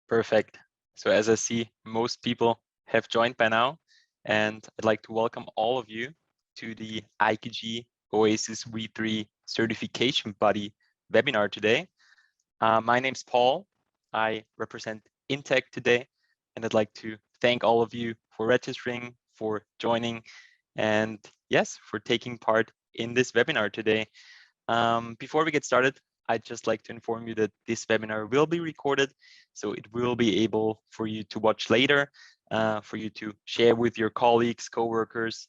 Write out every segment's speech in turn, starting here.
Perfect. So as I see, most people have joined by now, and I'd like to welcome all of you to the IAQG OASIS V3 Certification Buddy webinar today. My name's Paul. I represent Intech today, and I'd like to thank all of you for registering, for joining, and yes, for taking part in this webinar today. Before we get started, I'd just like to inform you that this webinar will be recorded, so it will be able for you to watch later, for you to share with your colleagues, coworkers,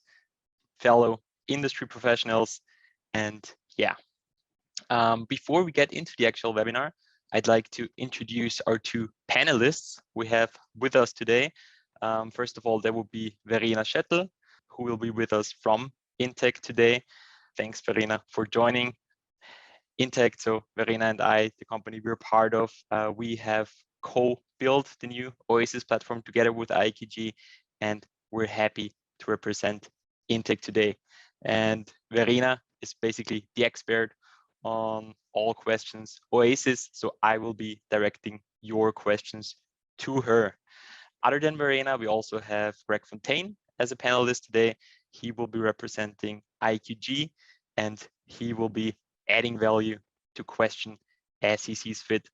fellow industry professionals, and yeah. Before we get into the actual webinar, I'd like to introduce our two panelists we have with us today. First of all, there will be Verena Schettel, who will be with us from Intech today. Thanks, Verena, for joining Intech. So Verena and I, the company we're part of, we have co-built the new OASIS platform together with IAQG, and we're happy to represent Intech today. And Verena is basically the expert on all questions OASIS, so I will be directing your questions to her. Other than Verena, we also have Greg Fontaine as a panelist today. He will be representing IAQG, and he will be adding value to question as he sees fit.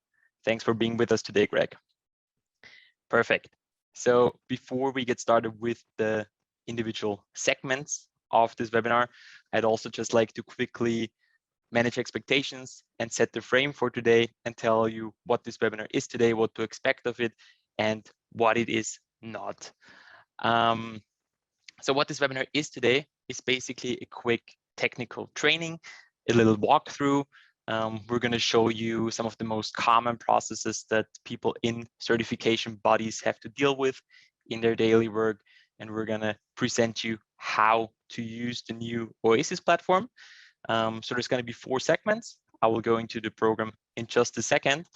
Thanks for being with us today, Greg. Perfect. So before we get started with the individual segments of this webinar, I'd also just like to quickly manage expectations and set the frame for today and tell you what this webinar is today, what to expect of it, and what it is not. So what this webinar is today is basically a quick technical training, a little walkthrough. We're going to show you some of the most common processes that people in certification bodies have to deal with in their daily work. And we're going to present you how to use the new OASIS platform. So there's going to be 4 segments. I will go into the program in just a second.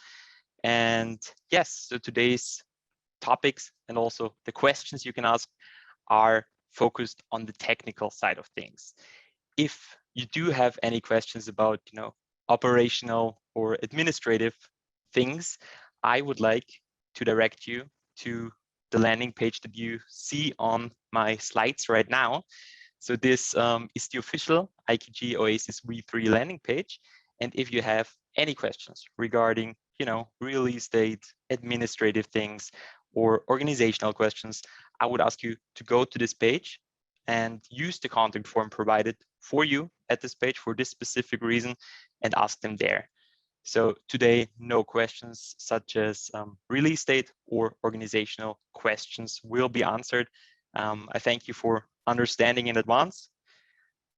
And yes, so today's topics and also the questions you can ask are focused on the technical side of things. If you do have any questions about, operational or administrative things, I would like to direct you to the landing page that you see on my slides right now. So this is the official IAQG OASIS V3 landing page. And if you have any questions regarding, real estate, administrative things, or organizational questions, I would ask you to go to this page and use the contact form provided for you at this page for this specific reason and ask them there. So today, no questions such as real estate or organizational questions will be answered. I thank you for understanding in advance,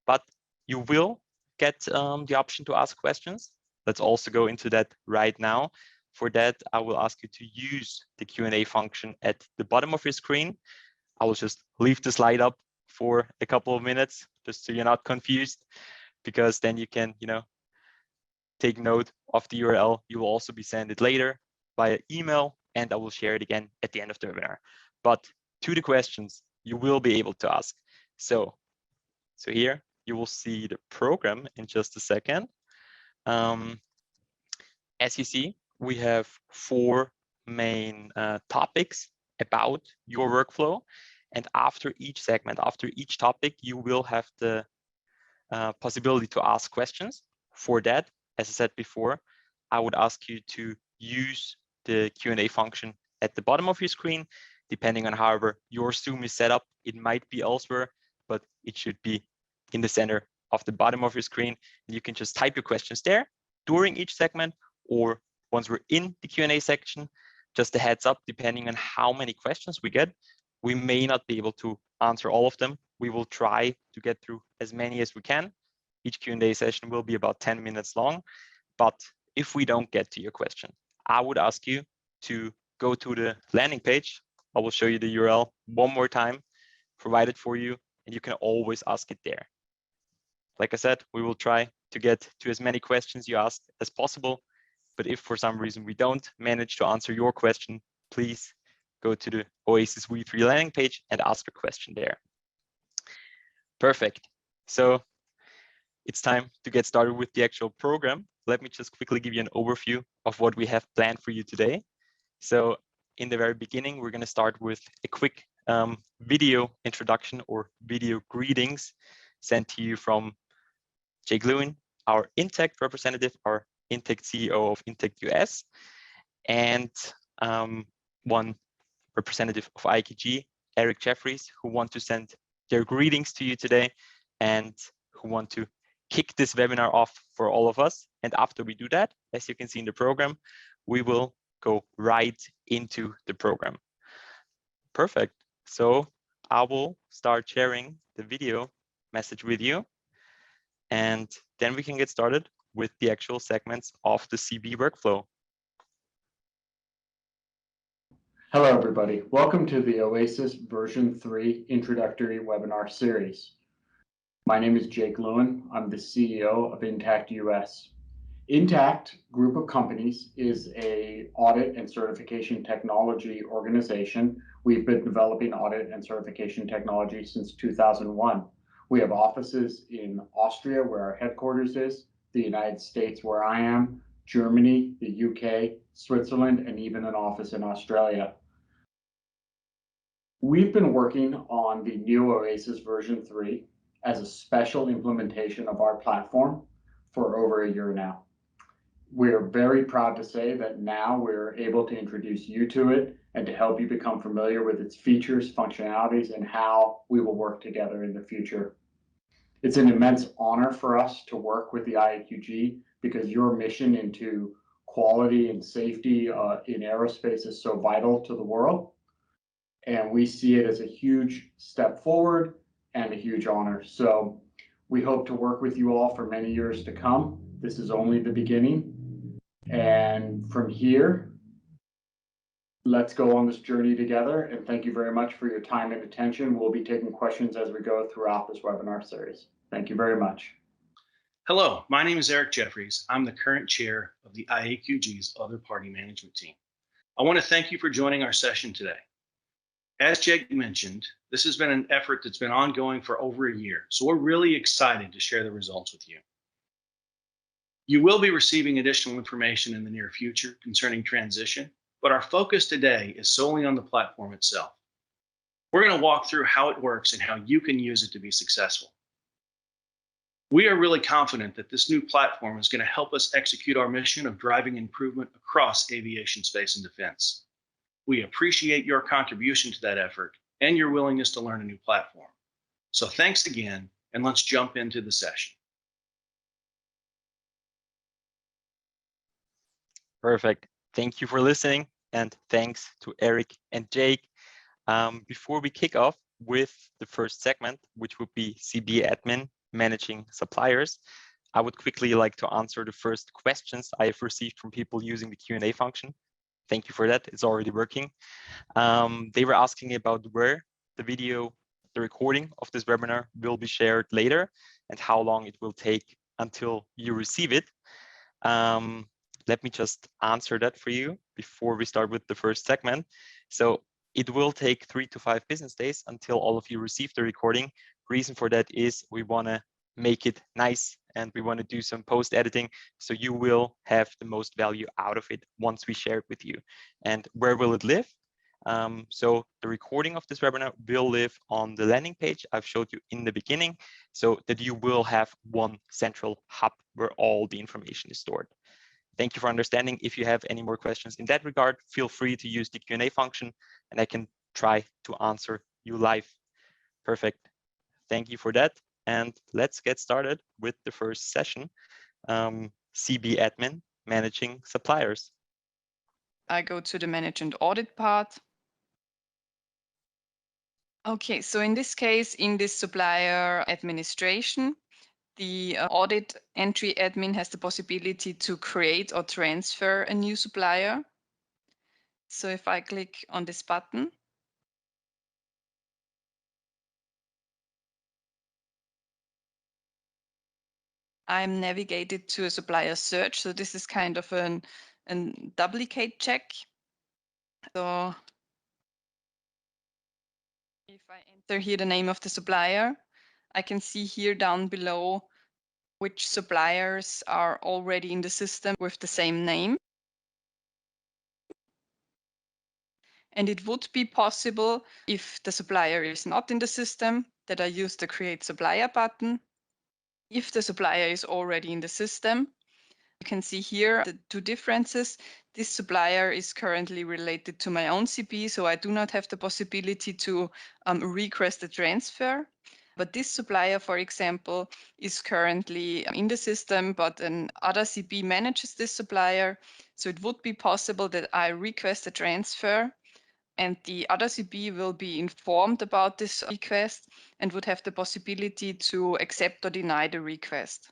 but you will get the option to ask questions. Let's also go into that right now. For that, I will ask you to use the Q&A function at the bottom of your screen. I will just leave the slide up for a couple of minutes, just so you're not confused, because then you can, take note of the URL. You will also be sent it later via email, and I will share it again at the end of the webinar. But to the questions you will be able to ask. So here you will see the program in just a second. As you see, we have 4 main topics about your workflow. And after each segment, after each topic, you will have the possibility to ask questions. For that, as I said before, I would ask you to use the Q&A function at the bottom of your screen. Depending on however your Zoom is set up, it might be elsewhere, but it should be in the center of the bottom of your screen. And you can just type your questions there during each segment, or once we're in the Q&A section. Just a heads up, depending on how many questions we get, we may not be able to answer all of them. We will try to get through as many as we can. Each Q&A session will be about 10 minutes long. But if we don't get to your question, I would ask you to go to the landing page. I will show you the URL one more time, provided for you, and you can always ask it there. Like I said, we will try to get to as many questions you ask as possible. But if for some reason we don't manage to answer your question, please go to the OASIS V3 landing page and ask a question there. Perfect. So it's time to get started with the actual program. Let me just quickly give you an overview of what we have planned for you today. So in the very beginning, we're going to start with a quick video introduction or video greetings sent to you from Jake Lewin, our Intect representative, our Intect CEO of Intect US, and one representative of IAQG, Eric Jeffries, who want to send their greetings to you today and who want to kick this webinar off for all of us. And after we do that, as you can see in the program, we will go right into the program. Perfect. So I will start sharing the video message with you, and then we can get started with the actual segments of the CB workflow. Hello, everybody. Welcome to the OASIS version 3 introductory webinar series. My name is Jake Lewin. I'm the CEO of Intact US. Intact Group of Companies is an audit and certification technology organization. We've been developing audit and certification technology since 2001. We have offices in Austria, where our headquarters is, the United States, where I am, Germany, the UK, Switzerland, and even an office in Australia. We've been working on the new OASIS version 3 as a special implementation of our platform for over a year now. We're very proud to say that now we're able to introduce you to it and to help you become familiar with its features, functionalities, and how we will work together in the future. It's an immense honor for us to work with the IAQG because your mission into quality and safety in aerospace is so vital to the world. And we see it as a huge step forward and a huge honor. So we hope to work with you all for many years to come. This is only the beginning. And from here, let's go on this journey together. And thank you very much for your time and attention. We'll be taking questions as we go throughout this webinar series. Thank you very much. Hello, my name is Eric Jeffries. I'm the current chair of the IAQG's Other Party Management Team. I want to thank you for joining our session today. As Jake mentioned, this has been an effort that's been ongoing for over a year, so we're really excited to share the results with you. You will be receiving additional information in the near future concerning transition, but our focus today is solely on the platform itself. We're going to walk through how it works and how you can use it to be successful. We are really confident that this new platform is going to help us execute our mission of driving improvement across aviation, space, and defense. We appreciate your contribution to that effort and your willingness to learn a new platform. So thanks again, and let's jump into the session. Perfect. Thank you for listening, and thanks to Eric and Jake. Before we kick off with the first segment, which would be CB admin managing suppliers, I would quickly like to answer the first questions I have received from people using the Q&A function. Thank you for that. It's already working. They were asking about where the recording of this webinar will be shared later and how long it will take until you receive it. Let me just answer that for you before we start with the first segment. So it will take 3 to 5 business days until all of you receive the recording. Reason for that is we want to make it nice and we want to do some post editing so you will have the most value out of it once we share it with you. And where will it live? So the recording of this webinar will live on the landing page I've showed you in the beginning, so that you will have one central hub where all the information is stored. Thank you for understanding. If you have any more questions in that regard, feel free to use the Q&A function and I can try to answer you live. Perfect. Thank you for that. And let's get started with the first session, CB admin managing suppliers. I go to the manage and audit part. Okay, so in this case, in this supplier administration, the audit entry admin has the possibility to create or transfer a new supplier. So if I click on this button, I'm navigated to a supplier search. So this is kind of a duplicate check. So if I enter here the name of the supplier, I can see here down below which suppliers are already in the system with the same name. And it would be possible if the supplier is not in the system that I use the Create Supplier button. If the supplier is already in the system, you can see here the two differences. This supplier is currently related to my own CP, so I do not have the possibility to request a transfer. But this supplier, for example, is currently in the system, but another CP manages this supplier. So it would be possible that I request a transfer and the other CP will be informed about this request and would have the possibility to accept or deny the request.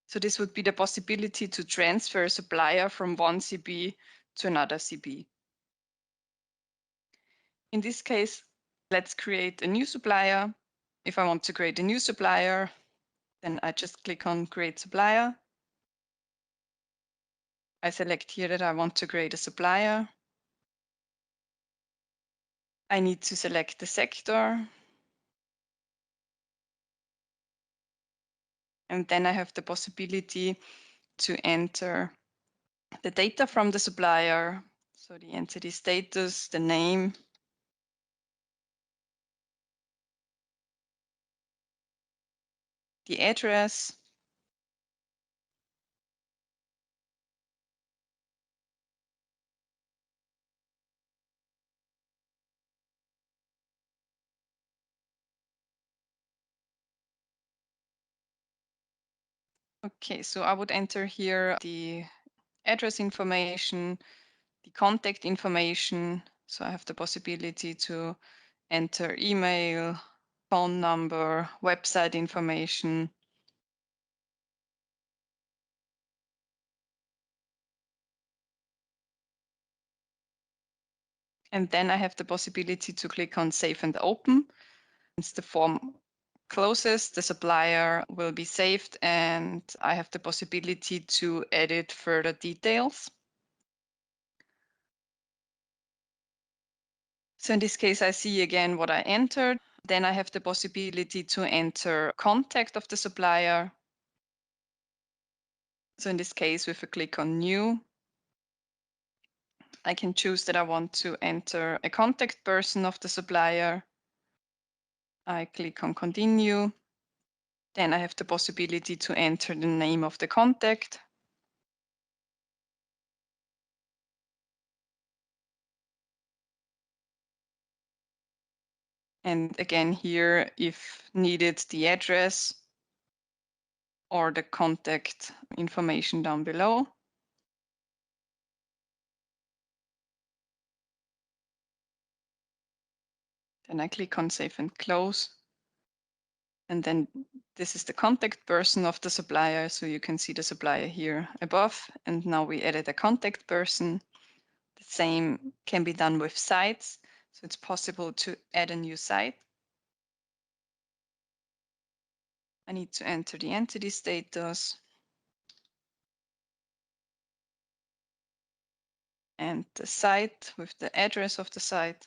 So this would be the possibility to transfer a supplier from one CP to another CP. In this case, let's create a new supplier. If I want to create a new supplier, then I just click on Create Supplier. I select here that I want to create a supplier. I need to select the sector. And then I have the possibility to enter the data from the supplier. So the entity status, the name, the address, okay, so I would enter here the address information, the contact information. So I have the possibility to enter email, phone number, website information. And then I have the possibility to click on Save and Open. Once the form closes, the supplier will be saved and I have the possibility to edit further details. So in this case, I see again what I entered. Then I have the possibility to enter contact of the supplier. So in this case, with a click on New, I can choose that I want to enter a contact person of the supplier. I click on Continue. Then I have the possibility to enter the name of the contact. And again here, if needed, the address or the contact information down below. Then I click on Save and Close. And then this is the contact person of the supplier. So you can see the supplier here above. And now we added a contact person. The same can be done with sites. So it's possible to add a new site. I need to enter the entity status and the site with the address of the site.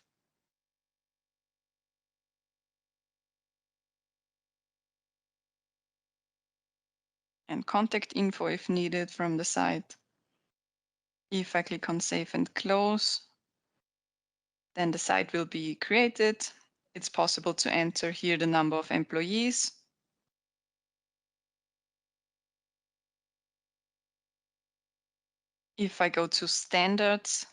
And contact info if needed from the site. If I click on Save and Close, then the site will be created. It's possible to enter here the number of employees. If I go to Standards,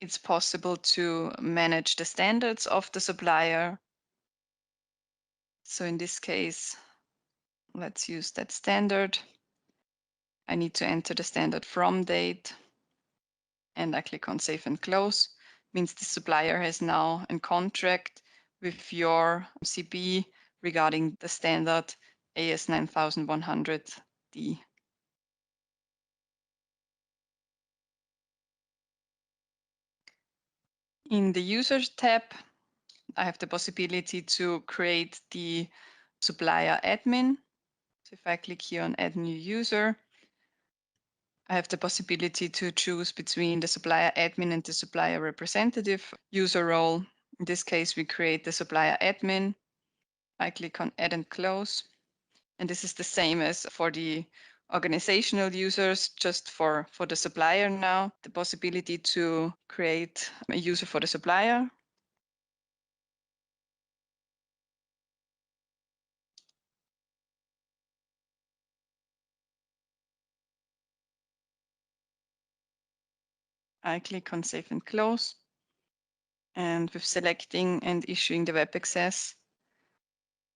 it's possible to manage the standards of the supplier. So in this case, let's use that standard. I need to enter the standard from date and I click on Save and Close. Means the supplier has now a contract with your CP regarding the standard AS 9100D. In the Users tab, I have the possibility to create the supplier admin. So if I click here on Add New User, I have the possibility to choose between the supplier admin and the supplier representative user role. In this case, we create the supplier admin. I click on Add and Close. And this is the same as for the organizational users, just for the supplier now, the possibility to create a user for the supplier. I click on Save and Close. And with selecting and issuing the web access,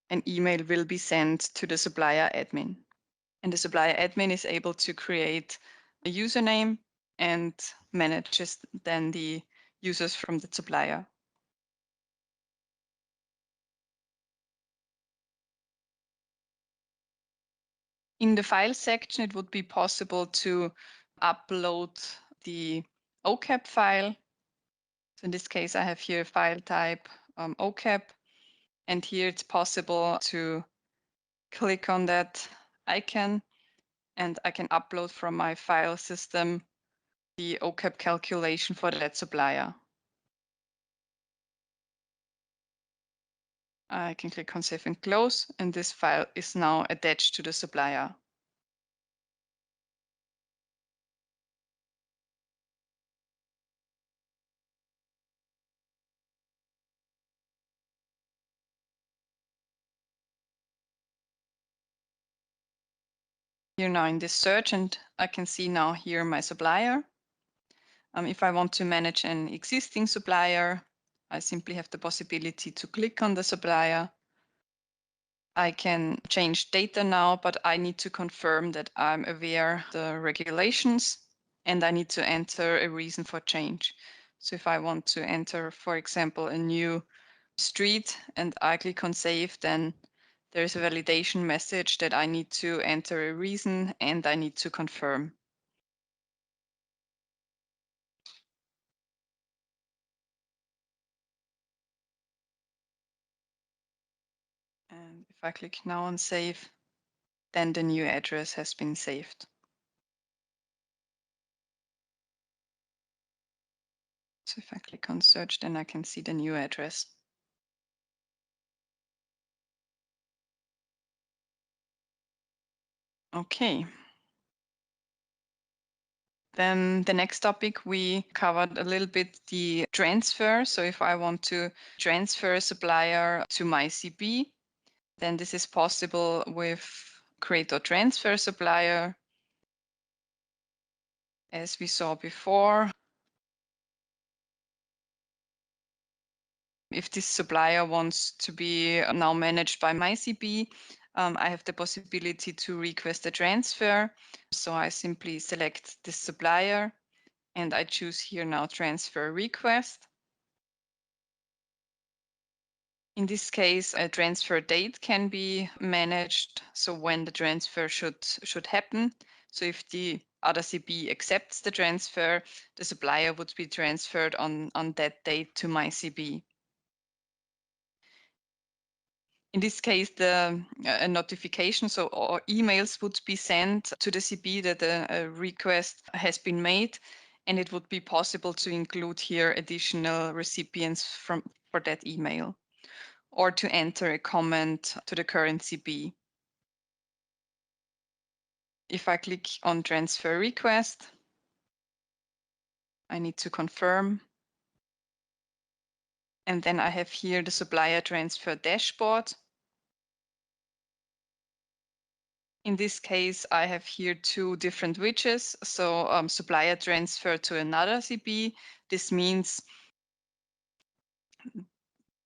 an email will be sent to the supplier admin. And the supplier admin is able to create a username and manages then the users from the supplier. In the file section, it would be possible to upload the OCAP file. So in this case, I have here file type OCAP, and here it's possible to click on that icon, and I can upload from my file system the OCAP calculation for that supplier. I can click on Save and Close, and this file is now attached to the supplier. Here now in this search, and I can see now here my supplier. If I want to manage an existing supplier, I simply have the possibility to click on the supplier. I can change data now, but I need to confirm that I'm aware of the regulations, and I need to enter a reason for change. So if I want to enter, for example, a new street and I click on Save, then there's a validation message that I need to enter a reason and I need to confirm. And if I click now on Save, then the new address has been saved. So if I click on Search, then I can see the new address. Okay. Then the next topic, we covered a little bit the transfer. So if I want to transfer a supplier to my CB, then this is possible with Create or Transfer Supplier. As we saw before, if this supplier wants to be now managed by my CB, I have the possibility to request a transfer. So I simply select this supplier and I choose here now Transfer Request. In this case, a transfer date can be managed, so when the transfer should happen. So if the other CB accepts the transfer, the supplier would be transferred on that date to my CB. In this case, the notification, or emails would be sent to the CB that a request has been made, and it would be possible to include here additional recipients for that email, or to enter a comment to the current CB. If I click on Transfer Request, I need to confirm. And then I have here the Supplier Transfer Dashboard. In this case, I have here two different widgets. So supplier transfer to another CB. This means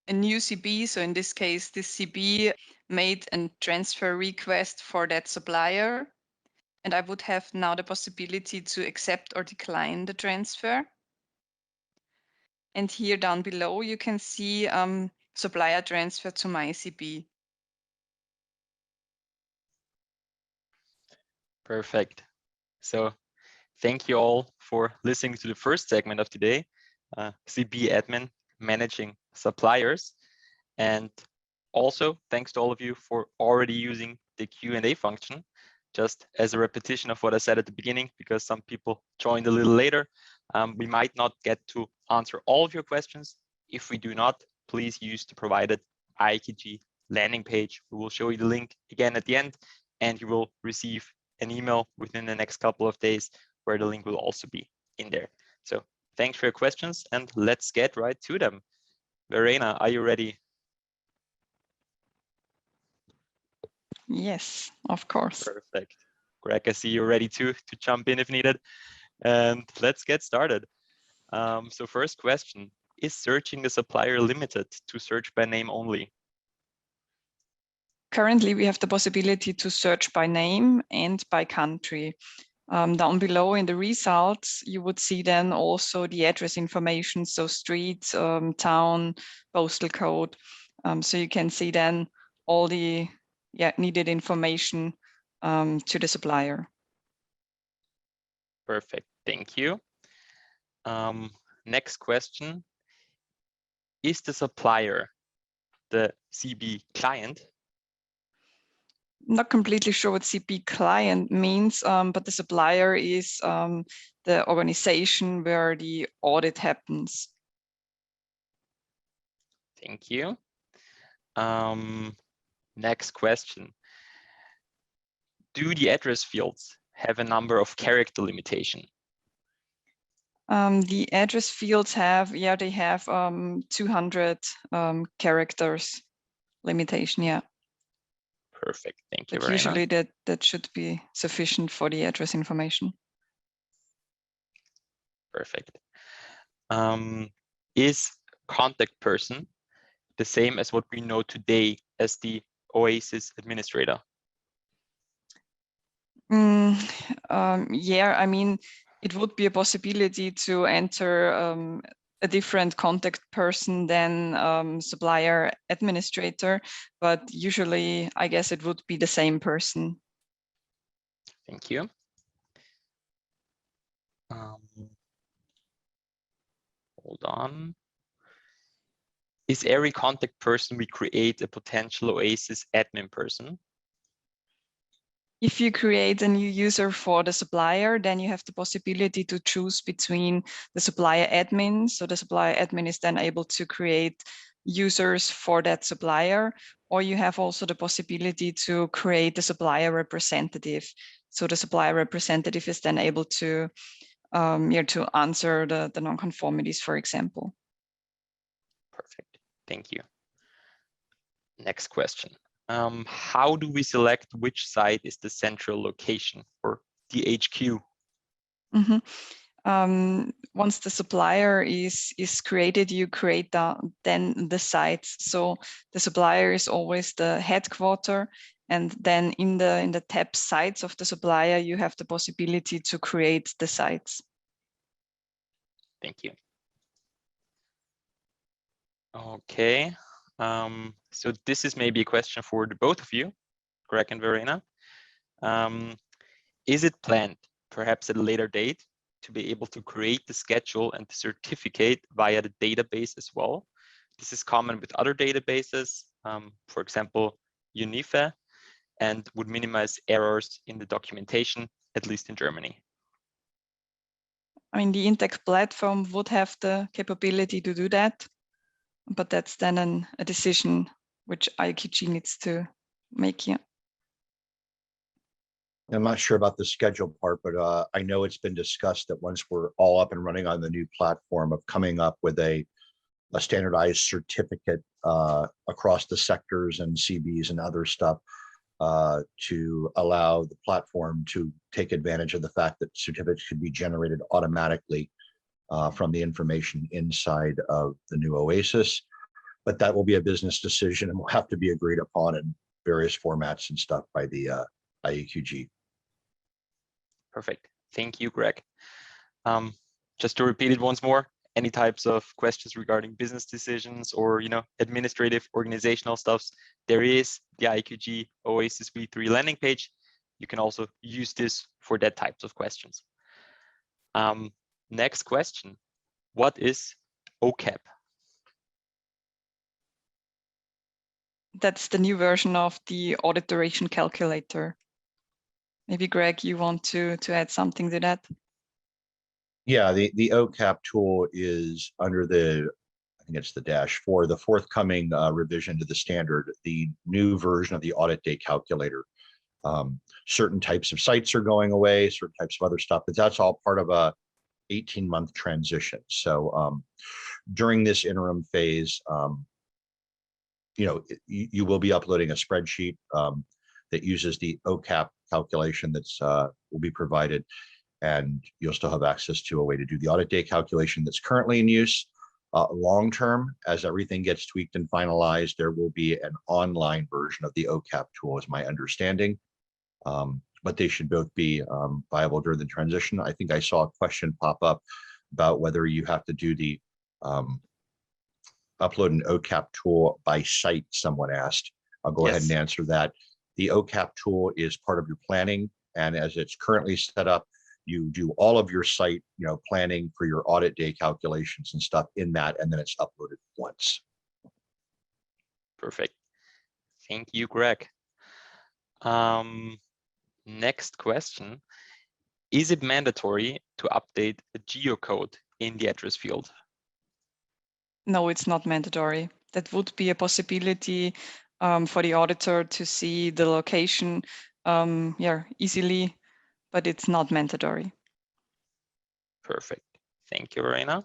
a new CB. So in this case, this CB made a transfer request for that supplier. And I would have now the possibility to accept or decline the transfer. And here down below, you can see supplier transfer to my CB. Perfect. So thank you all for listening to the first segment of today, CB admin managing suppliers. And also thanks to all of you for already using the Q&A function. Just as a repetition of what I said at the beginning, because some people joined a little later, we might not get to answer all of your questions. If we do not, please use the provided IAQG landing page. We will show you the link again at the end, and you will receive an email within the next couple of days where the link will also be in there. So thanks for your questions, and let's get right to them. Verena, are you ready? Yes, of course. Perfect. Greg, I see you're ready to jump in if needed. And let's get started. So first question, is searching the supplier limited to search by name only? Currently, we have the possibility to search by name and by country. Down below in the results, you would see then also the address information, so street, town, postal code. So you can see then all the needed information to the supplier. Perfect, thank you. Next question, is the supplier the CB client? Not completely sure what CB client means, but the supplier is the organization where the audit happens. Thank you. Next question. Do the address fields have a number of character limitation? The address fields have, they have 200 characters limitation, yeah. Perfect, thank you, But Verena. usually that should be sufficient for the address information. Perfect. Is contact person the same as what we know today as the OASIS administrator? Yeah, I mean, it would be a possibility to enter a different contact person than supplier administrator, but usually I guess it would be the same person. Thank you. Hold on. Is every contact person we create a potential OASIS admin person? If you create a new user for the supplier, then you have the possibility to choose between the supplier admin. So the supplier admin is then able to create users for that supplier, or you have also the possibility to create a supplier representative. So the supplier representative is then able to answer the non-conformities, for example. Perfect, thank you. Next question. How do we select which site is the central location for DHQ? Once the supplier is created, you create then the sites. So the supplier is always the headquarter, and then in the tab sites of the supplier, you have the possibility to create the sites. Thank you. Okay, so this is maybe a question for the both of you, Greg and Verena. Is it planned, perhaps at a later date, to be able to create the schedule and the certificate via the database as well? This is common with other databases, for example, UNIFE, and would minimize errors in the documentation, at least in Germany. I mean, the Intec platform would have the capability to do that, but that's then a decision which IAQG needs to make here. I'm not sure about the schedule part, but I know it's been discussed that once we're all up and running on the new platform of coming up with a standardized certificate across the sectors and CBs and other stuff to allow the platform to take advantage of the fact that certificates could be generated automatically from the information inside of the new OASIS. But that will be a business decision and will have to be agreed upon in various formats and stuff by the IAQG. Perfect. Thank you, Greg. Just to repeat it once more, any types of questions regarding business decisions or administrative organizational stuffs, there is the IAQG OASIS v3 landing page. You can also use this for that types of questions. Next question. What is OCAP? That's the new version of the audit duration calculator. Maybe Greg, you want to add something to that? Yeah, the OCAP tool is under I think it's the -4, the forthcoming revision to the standard, the new version of the audit date calculator certain types of sites are going away, certain types of other stuff, but that's all part of a 18-month transition. So during this interim phase, you will be uploading a spreadsheet that uses the OCAP calculation that's will be provided, and you'll still have access to a way to do the audit day calculation that's currently in use. Long term, as everything gets tweaked and finalized, there will be an online version of the OCAP tool, is my understanding. But they should both be viable during the transition. I think I saw a question pop up about whether you have to do the upload an OCAP tool by site, someone asked. I'll go ahead and answer that. The OCAP tool is part of your planning, and as it's currently set up, you do all of your site, planning for your audit day calculations and stuff in that, and then it's uploaded once. Perfect. Thank you, Greg. Next question. Is it mandatory to update a geocode in the address field? No, it's not mandatory. That would be a possibility for the auditor to see the location easily, but it's not mandatory. Perfect. Thank you, Verena.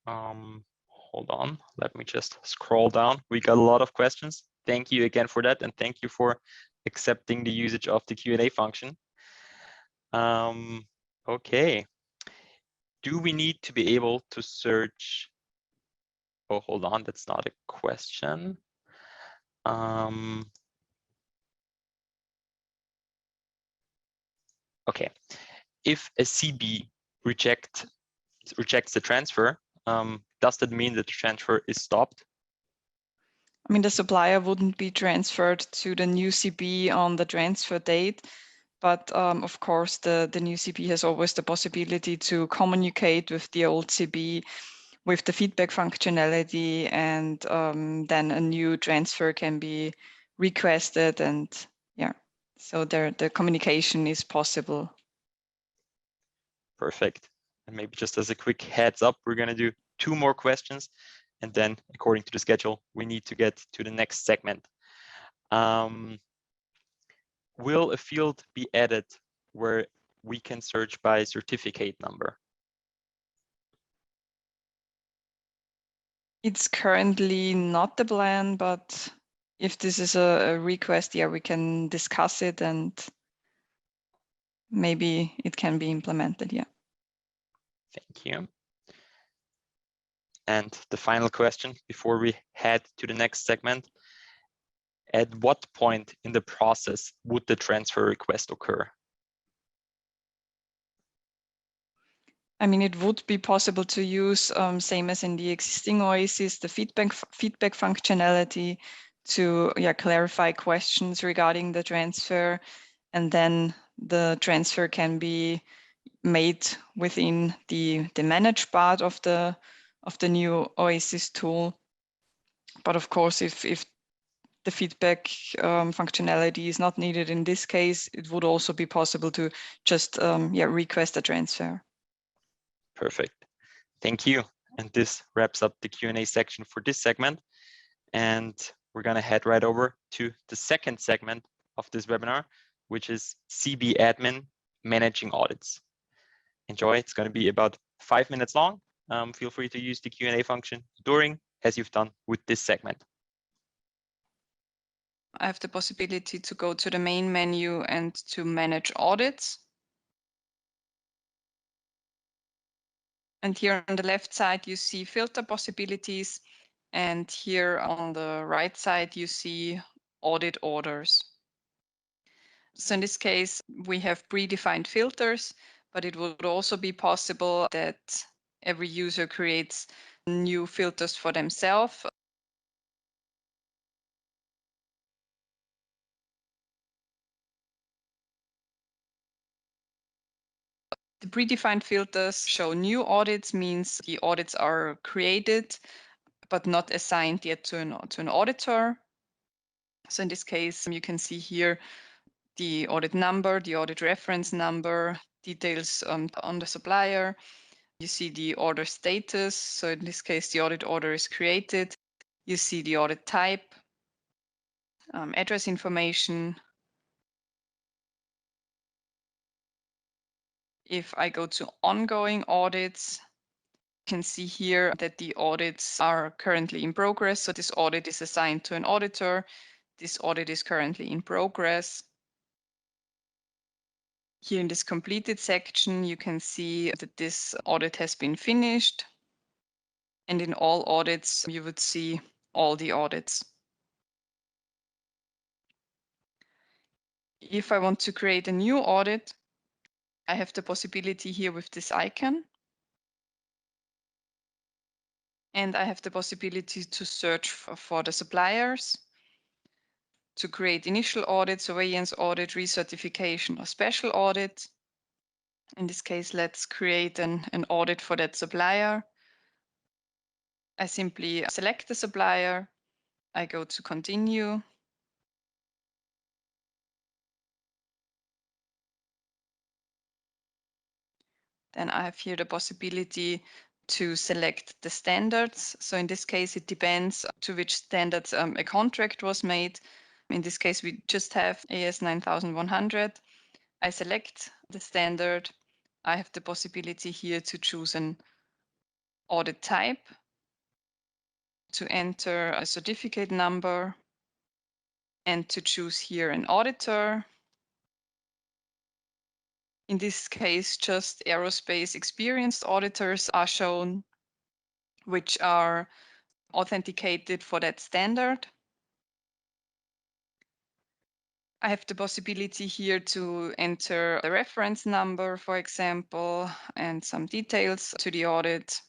Hold on, let me just scroll down. We got a lot of questions. Thank you again for that, and thank you for accepting the usage of the Q&A function. Okay. Do we need to be able to search? Oh, hold on, that's not a question. Okay. If a CB rejects the transfer, does that mean that the transfer is stopped? I mean, the supplier wouldn't be transferred to the new CB on the transfer date, but of course, the new CB has always the possibility to communicate with the old CB with the feedback functionality, and then a new transfer can be requested, and so the communication is possible. Perfect. And maybe just as a quick heads up, we're going to do 2 more questions, and then according to the schedule, we need to get to the next segment. Will a field be added where we can search by certificate number? It's currently not the plan, but if this is a request, we can discuss it, and maybe it can be implemented. Thank you. And the final question before we head to the next segment: at what point in the process would the transfer request occur? I mean, it would be possible to use, same as in the existing OASIS, the feedback functionality to clarify questions regarding the transfer, and then the transfer can be made within the managed part of the new OASIS tool. But of course, if the feedback functionality is not needed in this case, it would also be possible to just request a transfer. Perfect. Thank you. And this wraps up the Q&A section for this segment. And we're going to head right over to the second segment of this webinar, which is CB Admin Managing Audits. Enjoy. It's going to be about 5 minutes long. Feel free to use the Q&A function during, as you've done with this segment. I have the possibility to go to the main menu and to manage audits. And here on the left side, you see filter possibilities. And here on the right side, you see audit orders. So in this case, we have predefined filters, but it would also be possible that every user creates new filters for themselves. The predefined filters show new audits, means the audits are created, but not assigned yet to an auditor. So in this case, you can see here the audit number, the audit reference number, details on the supplier. You see the order status. So in this case, the audit order is created. You see the audit type, address information. If I go to ongoing audits, you can see here that the audits are currently in progress. So this audit is assigned to an auditor. This audit is currently in progress. Here in this completed section, you can see that this audit has been finished. And in all audits, you would see all the audits. If I want to create a new audit, I have the possibility here with this icon. And I have the possibility to search for the suppliers, to create initial audit, surveillance audit, recertification, or special audit. In this case, let's create an audit for that supplier. I simply select the supplier. I go to continue. Then I have here the possibility to select the standards. So in this case, it depends to which standards a contract was made. In this case, we just have AS 9100. I select the standard. I have the possibility here to choose an audit type, to enter a certificate number, and to choose here an auditor. In this case, just aerospace experienced auditors are shown, which are authenticated for that standard. I have the possibility here to enter the reference number, for example, and some details to the audit.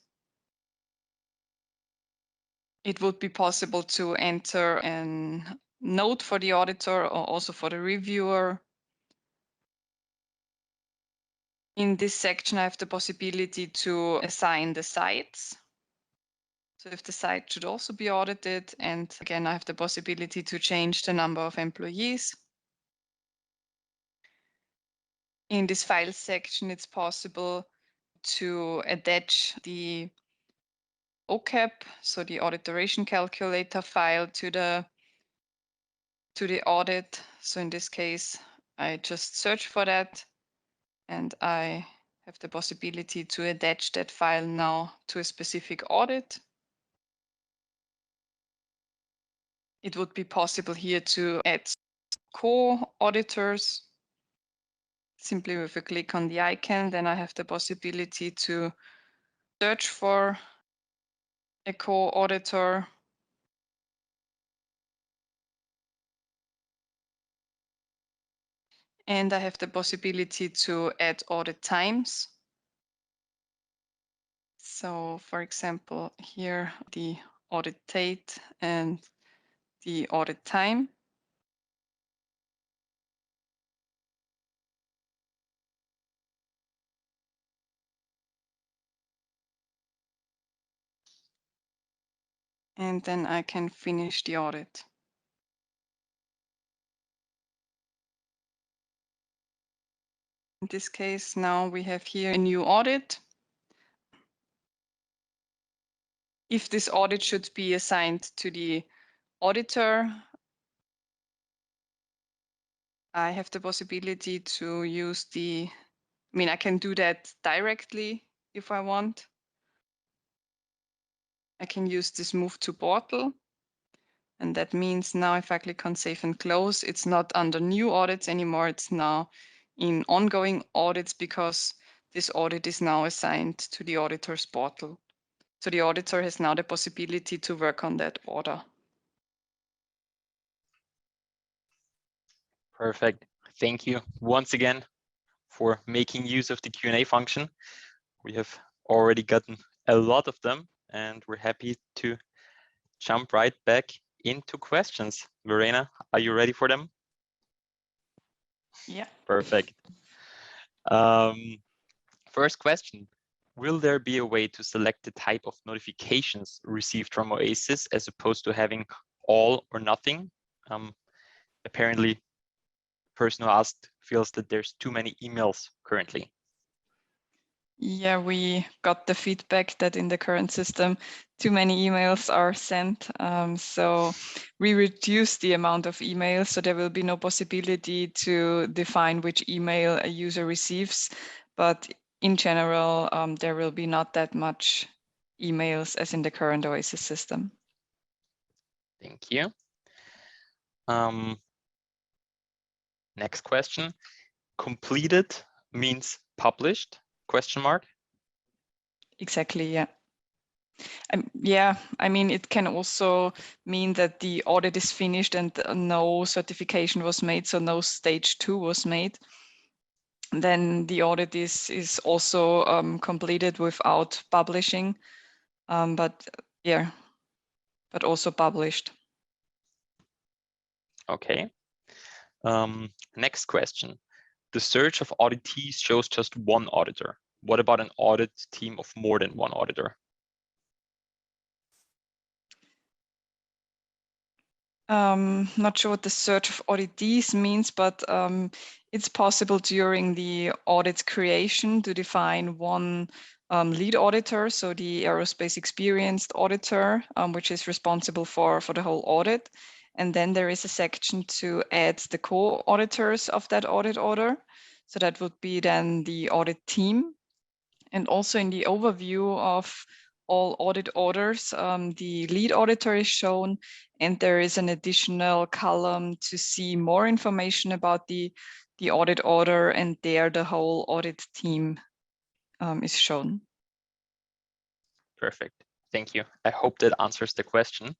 It would be possible to enter a note for the auditor or also for the reviewer. In this section, I have the possibility to assign the sites. So if the site should also be audited, and again, I have the possibility to change the number of employees. In this file section, it's possible to attach the OCAP, so the audit duration calculator file to the audit. So in this case, I just search for that, and I have the possibility to attach that file now to a specific audit. It would be possible here to add co-auditors. Simply with a click on the icon, then I have the possibility to search for a co-auditor. And I have the possibility to add audit times. So for example, here the audit date and the audit time. And then I can finish the audit. In this case, now we have here a new audit. If this audit should be assigned to the auditor, I have the possibility to use I can do that directly if I want. I can use this move to portal. And that means now if I click on save and close, it's not under new audits anymore. It's now in ongoing audits because this audit is now assigned to the auditor's portal. So the auditor has now the possibility to work on that order. Perfect. Thank you once again for making use of the Q&A function. We have already gotten a lot of them, and we're happy to jump right back into questions. Verena, are you ready for them? Yeah. Perfect. First question. Will there be a way to select the type of notifications received from OASIS as opposed to having all or nothing? Apparently, the person who asked feels that there's too many emails currently. Yeah, we got the feedback that in the current system, too many emails are sent. So we reduced the amount of emails, so there will be no possibility to define which email a user receives. But in general, there will be not that much emails as in the current OASIS system. Thank you. Next question. Completed means published? Question mark. Exactly, yeah. Yeah, I mean, it can also mean that the audit is finished and no certification was made, so no stage 2 was made. Then the audit is also completed without publishing, but yeah, but also published. Okay. Next question. The search of auditees shows just one auditor. What about an audit team of more than one auditor? Not sure what the search of auditees means, but it's possible during the audit creation to define one lead auditor, so the aerospace experienced auditor, which is responsible for the whole audit. And then there is a section to add the co-auditors of that audit order. So that would be then the audit team. And also in the overview of all audit orders, the lead auditor is shown, and there is an additional column to see more information about the audit order, and there the whole audit team is shown. Perfect. Thank you. I hope that answers the question.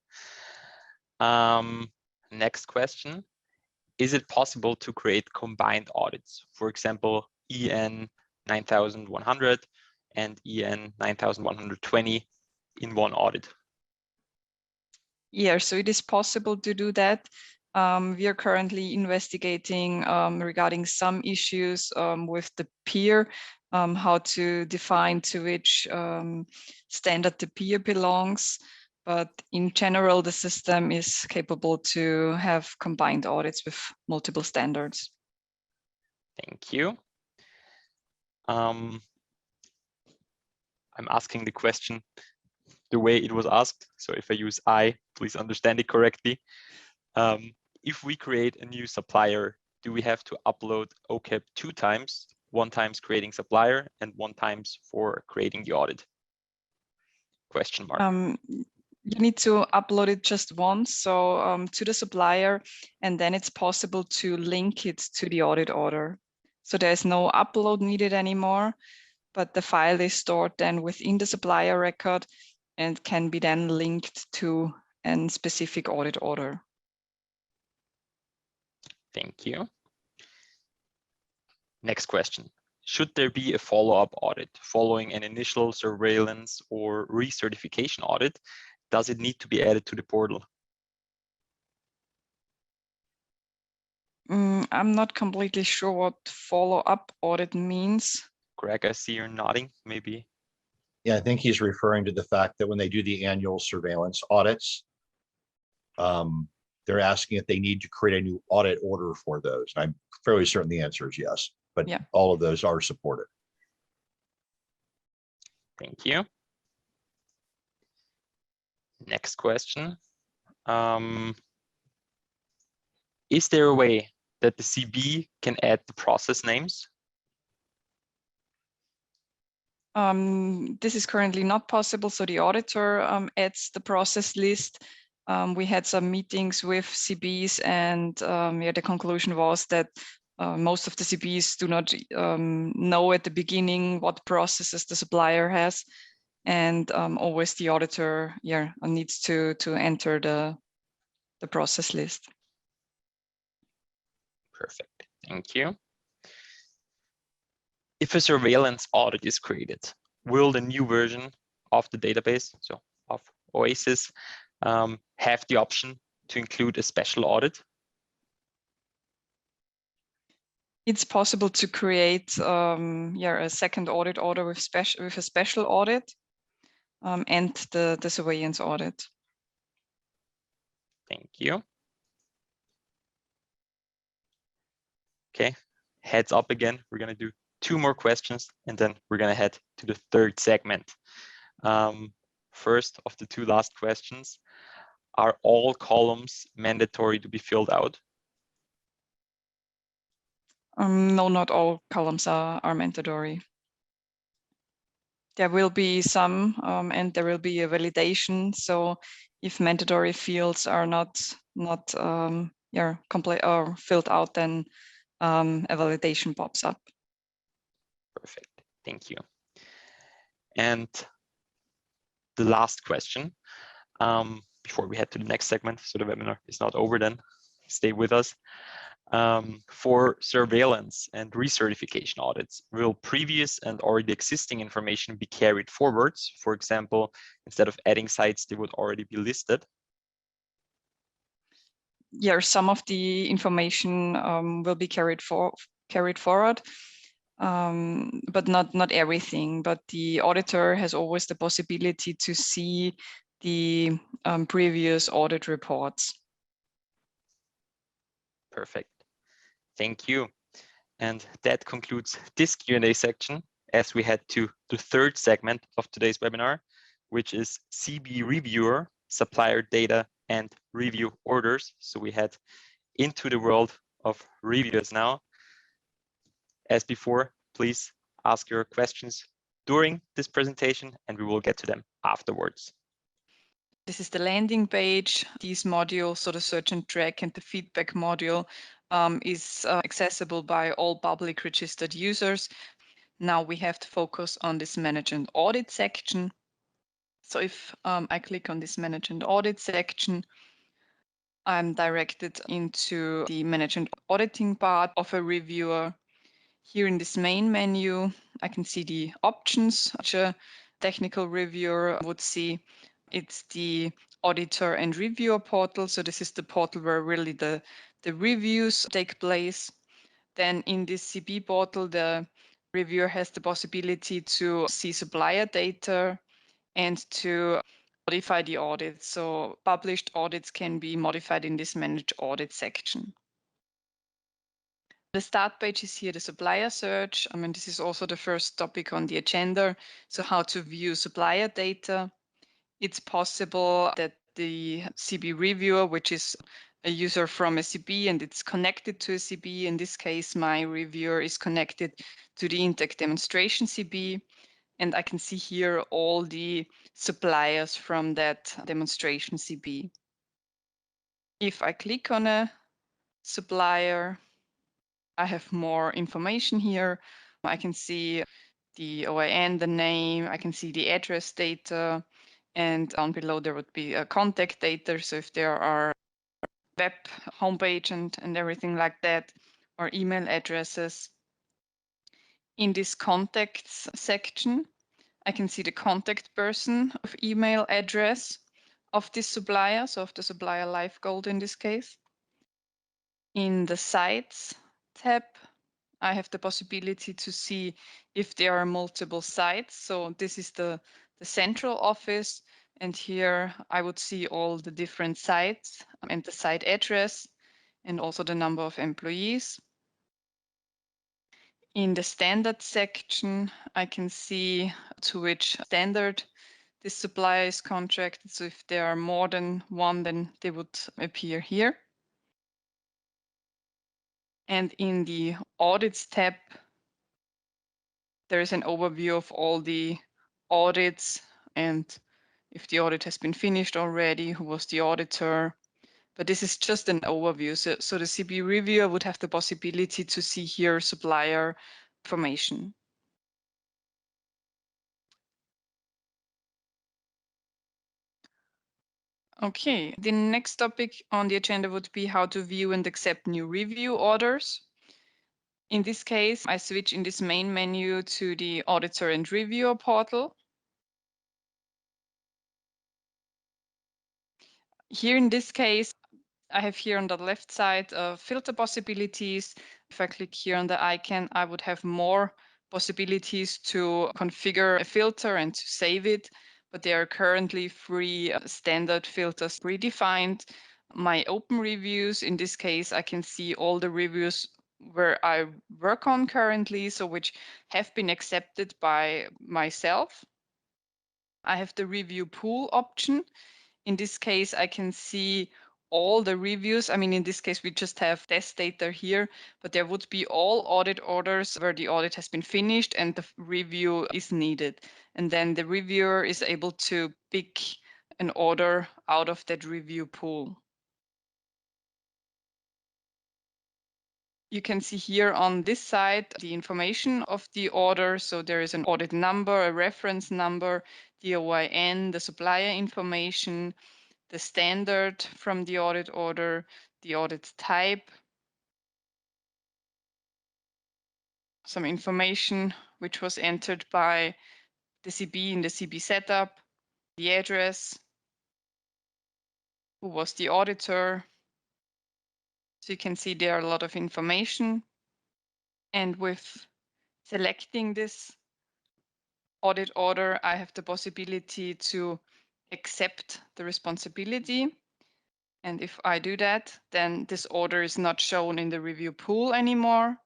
Next question. Is it possible to create combined audits? For example, EN 9100 and EN 9120 in one audit? Yeah, so it is possible to do that. We are currently investigating regarding some issues with the peer, how to define to which standard the peer belongs. But in general, the system is capable to have combined audits with multiple standards. Thank you. I'm asking the question the way it was asked. So if I use I, please understand it correctly. If we create a new supplier, do we have to upload OCAP 2 times? 1 time creating supplier and 1 time for creating the audit? Question mark. You need to upload it just once, so to the supplier, and then it's possible to link it to the audit order. So there's no upload needed anymore, but the file is stored then within the supplier record and can be then linked to a specific audit order. Thank you. Next question. Should there be a follow-up audit following an initial surveillance or recertification audit? Does it need to be added to the portal? I'm not completely sure what follow-up audit means. Greg, I see you're nodding, maybe. Yeah, I think he's referring to the fact that when they do the annual surveillance audits, they're asking if they need to create a new audit order for those. And I'm fairly certain the answer is yes, but yeah, all of those are supported. Thank you. Next question. Is there a way that the CB can add the process names? This is currently not possible, so the auditor adds the process list. We had some meetings with CBs, and yeah, the conclusion was that most of the CBs do not know at the beginning what processes the supplier has, and always the auditor needs to enter the process list. Perfect, thank you. If a surveillance audit is created, will the new version of the database, so of OASIS, have the option to include a special audit? It's possible to create a second audit order with a special audit and the surveillance audit. Thank you. Okay, heads up again. We're going to do 2 more questions, and then we're going to head to the third segment. First of the 2 last questions, are all columns mandatory to be filled out? No, not all columns are mandatory. There will be some, and there will be a validation. So if mandatory fields are not complete or filled out, then a validation pops up. Perfect, thank you. And the last question, before we head to the next segment, so the webinar is not over then, stay with us. For surveillance and recertification audits, will previous and already existing information be carried forwards? For example, instead of adding sites, they would already be listed. Yeah, some of the information will be carried forward, but not everything. But the auditor has always the possibility to see the previous audit reports. Perfect. Thank you. And that concludes this Q&A section as we head to the third segment of today's webinar, which is CB Reviewer, Supplier Data and Review Orders. So we head into the world of reviews now. As before, please ask your questions during this presentation and we will get to them afterwards. This is the landing page. These modules, so the search and track and the feedback module, is accessible by all public registered users. Now we have to focus on this manage and audit section. So if I click on this manage and audit section, I'm directed into the manage and auditing part of a reviewer. Here in this main menu, I can see the options which a technical reviewer would see. It's the auditor and reviewer portal. So this is the portal where really the reviews take place. Then in this CB portal, the reviewer has the possibility to see supplier data and to modify the audits. So published audits can be modified in this manage audit section. The start page is here, the supplier search. I mean, this is also the first topic on the agenda. So how to view supplier data. It's possible that the CB reviewer, which is a user from a CB and it's connected to a CB. In this case, my reviewer is connected to the Intec demonstration CB. And I can see here all the suppliers from that demonstration CB. If I click on a supplier, I have more information here. I can see the OIN, the name, I can see the address data, and down below there would be a contact data. So if there are web homepage and everything like that, or email addresses. In this contacts section, I can see the contact person of email address of this supplier, so of the supplier Life Gold in this case. In the sites tab, I have the possibility to see if there are multiple sites. So this is the central office. And here I would see all the different sites and the site address and also the number of employees. In the standard section, I can see to which standard this supplier is contracted. So if there are more than one, then they would appear here. And in the audits tab, there is an overview of all the audits and if the audit has been finished already, who was the auditor. But this is just an overview. So the CB reviewer would have the possibility to see here supplier information. Okay, the next topic on the agenda would be how to view and accept new review orders. In this case, I switch in this main menu to the auditor and reviewer portal. Here in this case, I have here on the left side filter possibilities. If I click here on the icon, I would have more possibilities to configure a filter and to save it, but there are currently 3 standard filters predefined. My open reviews, in this case, I can see all the reviews where I work on currently, so which have been accepted by myself. I have the review pool option. In this case, I can see all the reviews. I mean, in this case, we just have test data here, but there would be all audit orders where the audit has been finished and the review is needed. And then the reviewer is able to pick an order out of that review pool. You can see here on this side the information of the order. So there is an audit number, a reference number, the OIN, the supplier information, the standard from the audit order, the audit type, some information which was entered by the CB in the CB setup, the address, who was the auditor. So you can see there are a lot of information. And with selecting this audit order, I have the possibility to accept the responsibility. And if I do that, then this order is not shown in the review pool anymore.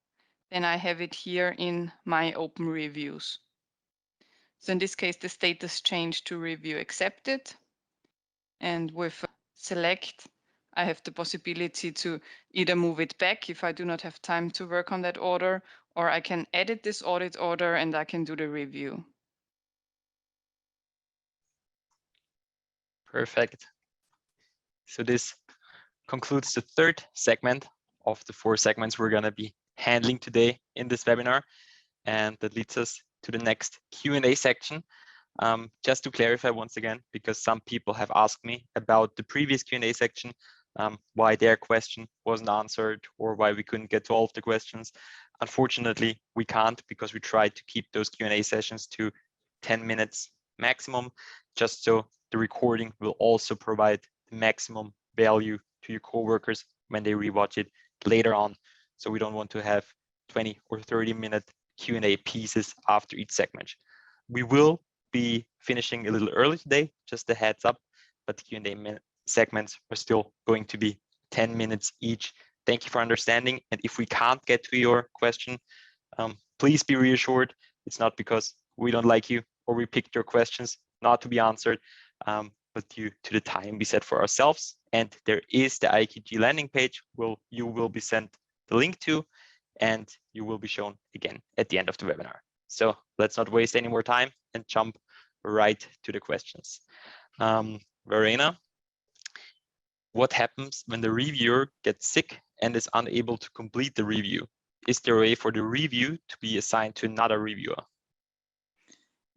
Then I have it here in my open reviews. So in this case, the status changed to review accepted. And with select, I have the possibility to either move it back if I do not have time to work on that order, or I can edit this audit order and I can do the review. Perfect. So this concludes the third segment of the 4 segments we're going to be handling today in this webinar. And that leads us to the next Q&A section. Just to clarify once again, because some people have asked me about the previous Q&A section, why their question wasn't answered or why we couldn't get to all of the questions. Unfortunately, we can't, because we tried to keep those Q&A sessions to 10 minutes maximum, just so the recording will also provide the maximum value to your coworkers when they rewatch it later on. So we don't want to have 20 or 30-minute Q&A pieces after each segment. We will be finishing a little early today, just a heads up, but the Q&A segments are still going to be 10 minutes each. Thank you for understanding. And if we can't get to your question, please be reassured. It's not because we don't like you or we picked your questions not to be answered, but due to the time we set for ourselves. And there is the IAQG landing page you will be sent the link to, and you will be shown again at the end of the webinar. So let's not waste any more time and jump right to the questions. Verena, what happens when the reviewer gets sick and is unable to complete the review? Is there a way for the review to be assigned to another reviewer?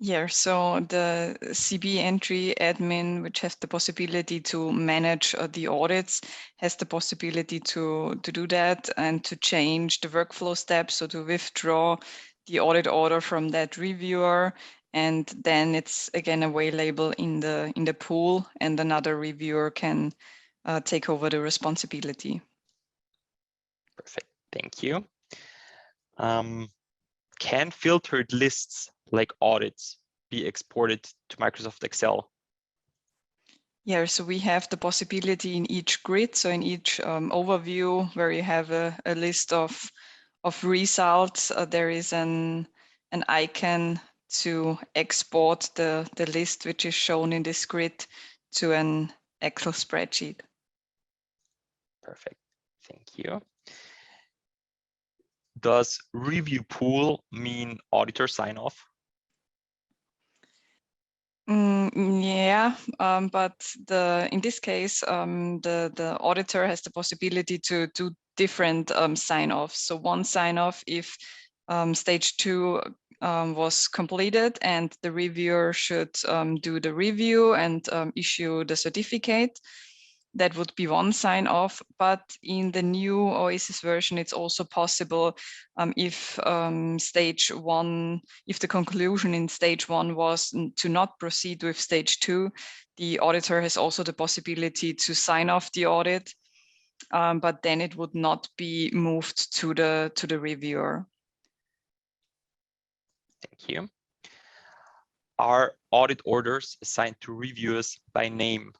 Yeah, so the CB entry admin, which has the possibility to manage the audits, has the possibility to do that and to change the workflow steps, so to withdraw the audit order from that reviewer, and then it's again available in the pool, and another reviewer can take over the responsibility. Perfect, thank you. Can filtered lists like audits be exported to Microsoft Excel? Yeah, so we have the possibility in each grid, so in each overview where you have a list of results, there is an icon to export the list which is shown in this grid to an Excel spreadsheet. Perfect, thank you. Does review pool mean auditor sign off? Yeah, but in this case, the auditor has the possibility to do different sign-offs. So one sign-off if stage 2 was completed and the reviewer should do the review and issue the certificate. That would be one sign-off, but in the new OASIS version, it's also possible if stage 1, if the conclusion in stage 1 was to not proceed with stage 2, the auditor has also the possibility to sign off the audit, but then it would not be moved to the reviewer. Thank you. Are audit orders assigned to reviewers by name?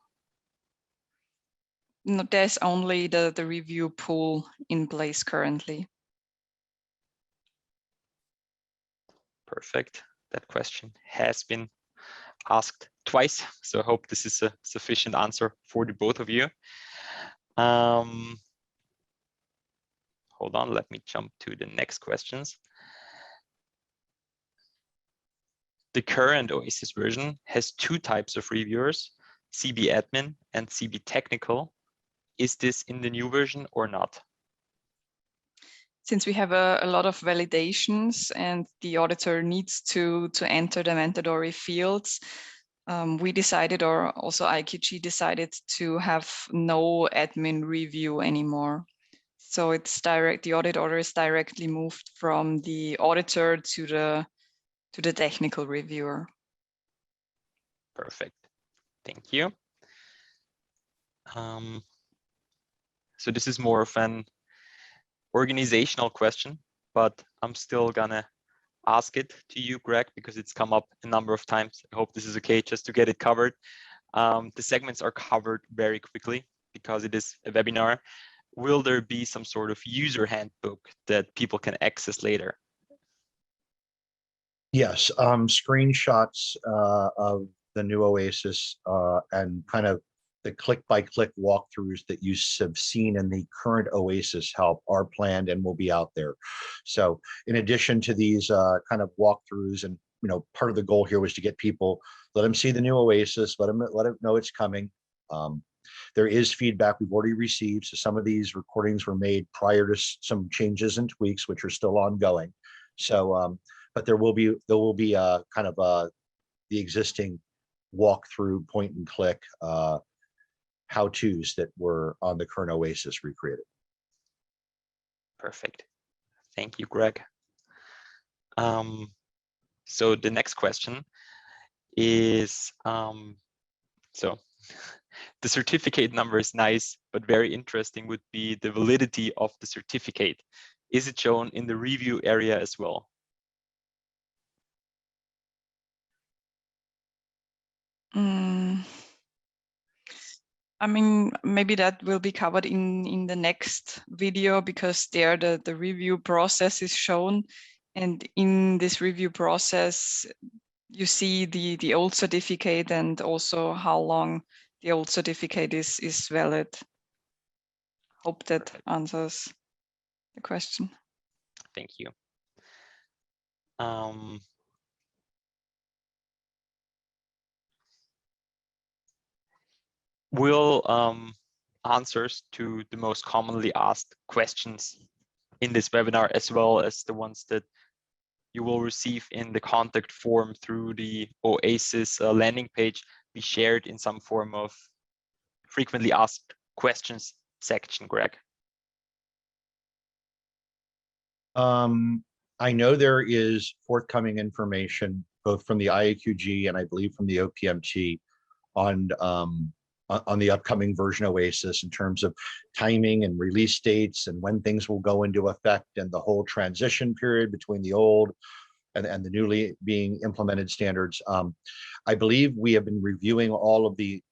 No, there's only the review pool in place currently. Perfect. That question has been asked twice, so I hope this is a sufficient answer for the both of you. Hold on, let me jump to the next questions. The current OASIS version has two types of reviewers, CB admin and CB technical. Is this in the new version or not? Since we have a lot of validations and the auditor needs to enter the mandatory fields, we decided, or also IAQG decided, to have no admin review anymore. So it's direct, the audit order is directly moved from the auditor to the technical reviewer. Perfect. Thank you. So this is more of an organizational question, but I'm still gonna ask it to you, Greg, because it's come up a number of times. I hope this is okay, just to get it covered. The segments are covered very quickly because it is a webinar. Will there be some sort of user handbook that people can access later? Yes, screenshots of the new OASIS and kind of the click-by-click walkthroughs that you have seen in the current OASIS help are planned and will be out there. So in addition to these kind of walkthroughs, and part of the goal here was to get people, let them see the new OASIS, let them know it's coming. There is feedback we've already received. So some of these recordings were made prior to some changes and tweaks, which are still ongoing. So, but there will be kind of the existing walkthrough, point and click how-tos that were on the current OASIS recreated. Perfect. Thank you, Greg. So the next question is, so the certificate number is nice, but very interesting would be the validity of the certificate. Is it shown in the review area as well? I mean, maybe that will be covered in the next video, because there the review process is shown. And in this review process, you see the old certificate and also how long the old certificate is valid. Hope that answers the question. Thank you. Will answers to the most commonly asked questions in this webinar, as well as the ones that you will receive in the contact form through the OASIS landing page, be shared in some form of frequently asked questions section, Greg? I know there is forthcoming information both from the IAQG and I believe from the OPMT on the upcoming version OASIS in terms of timing and release dates and when things will go into effect and the whole transition period between the old and the newly being implemented standards. I believe we have been reviewing all of the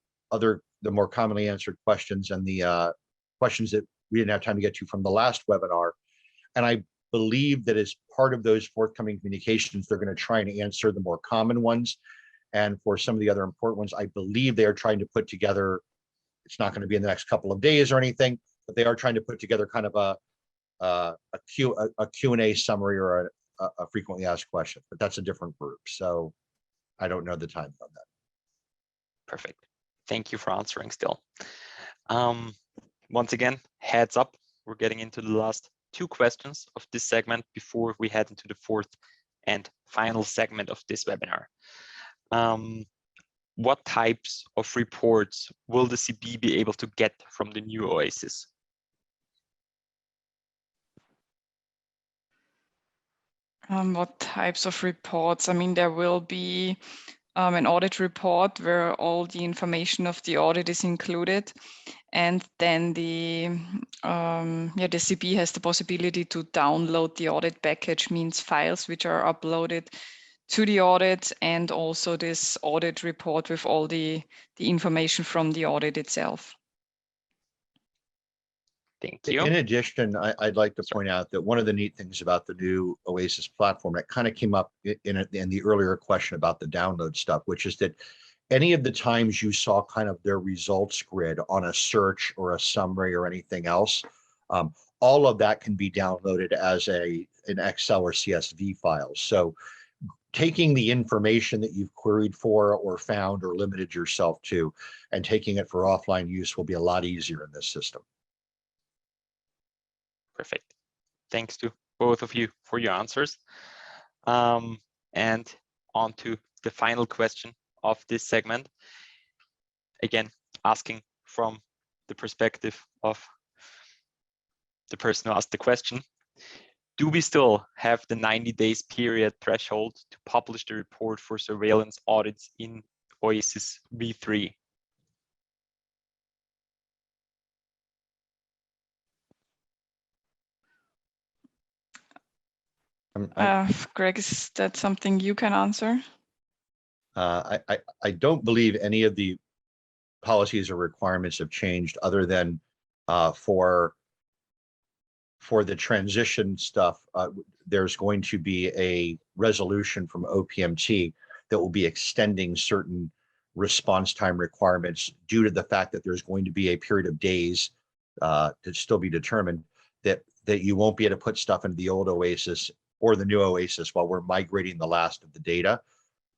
more commonly answered questions and the questions that we didn't have time to get to from the last webinar. And I believe that as part of those forthcoming communications, they're going to try and answer the more common ones. And for some of the other important ones, I believe they are trying to put together, it's not going to be in the next couple of days or anything, but they are trying to put together kind of a Q&A summary or a frequently asked question, but that's a different group. So I don't know the time on that. Perfect. Thank you for answering still. Once again, heads up, we're getting into the last 2 questions of this segment before we head into the 4th and final segment of this webinar. What types of reports will the CB be able to get from the new OASIS? What types of reports? I mean, there will be an audit report where all the information of the audit is included. And then the CB has the possibility to download the audit package, means files which are uploaded to the audit, and also this audit report with all the information from the audit itself. Thank you. In addition, I'd like to point out that one of the neat things about the new OASIS platform that kind of came up in the earlier question about the download stuff, which is that any of the times you saw kind of their results grid on a search or a summary or anything else, all of that can be downloaded as an Excel or CSV file. So taking the information that you've queried for or found or limited yourself to and taking it for offline use will be a lot easier in this system. Perfect. Thanks to both of you for your answers. And on to the final question of this segment. Again, asking from the perspective of the person who asked the question. Do we still have the 90 days period threshold to publish the report for surveillance audits in OASIS v3? Greg, is that something you can answer? I don't believe any of the policies or requirements have changed other than for the transition stuff. There's going to be a resolution from OPMT that will be extending certain response time requirements due to the fact that there's going to be a period of days to still be determined that you won't be able to put stuff into the old OASIS or the new OASIS while we're migrating the last of the data.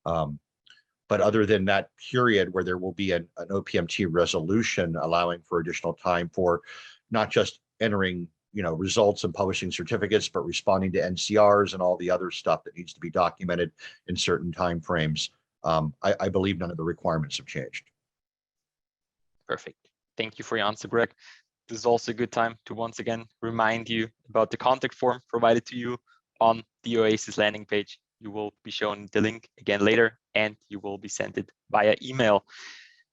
But other than that period where there will be an OPMT resolution allowing for additional time for not just entering results and publishing certificates, but responding to NCRs and all the other stuff that needs to be documented in certain timeframes. I believe none of the requirements have changed. Perfect. Thank you for your answer, Greg. This is also a good time to once again remind you about the contact form provided to you on the OASIS landing page. You will be shown the link again later, and you will be sent it via email.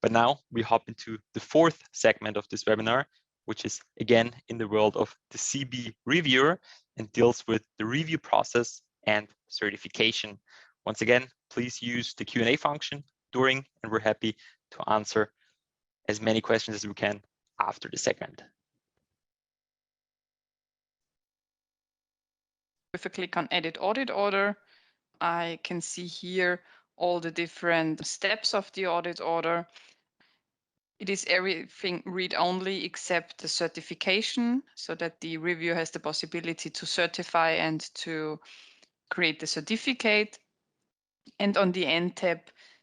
But now we hop into the fourth segment of this webinar, which is again in the world of the CB reviewer and deals with the review process and certification. Once again, please use the Q&A function during, and we're happy to answer as many questions as we can after the segment. If I click on Edit Audit Order, I can see here all the different steps of the audit order. It is everything read-only except the certification, so that the reviewer has the possibility to certify and to create the certificate. And on the End tab,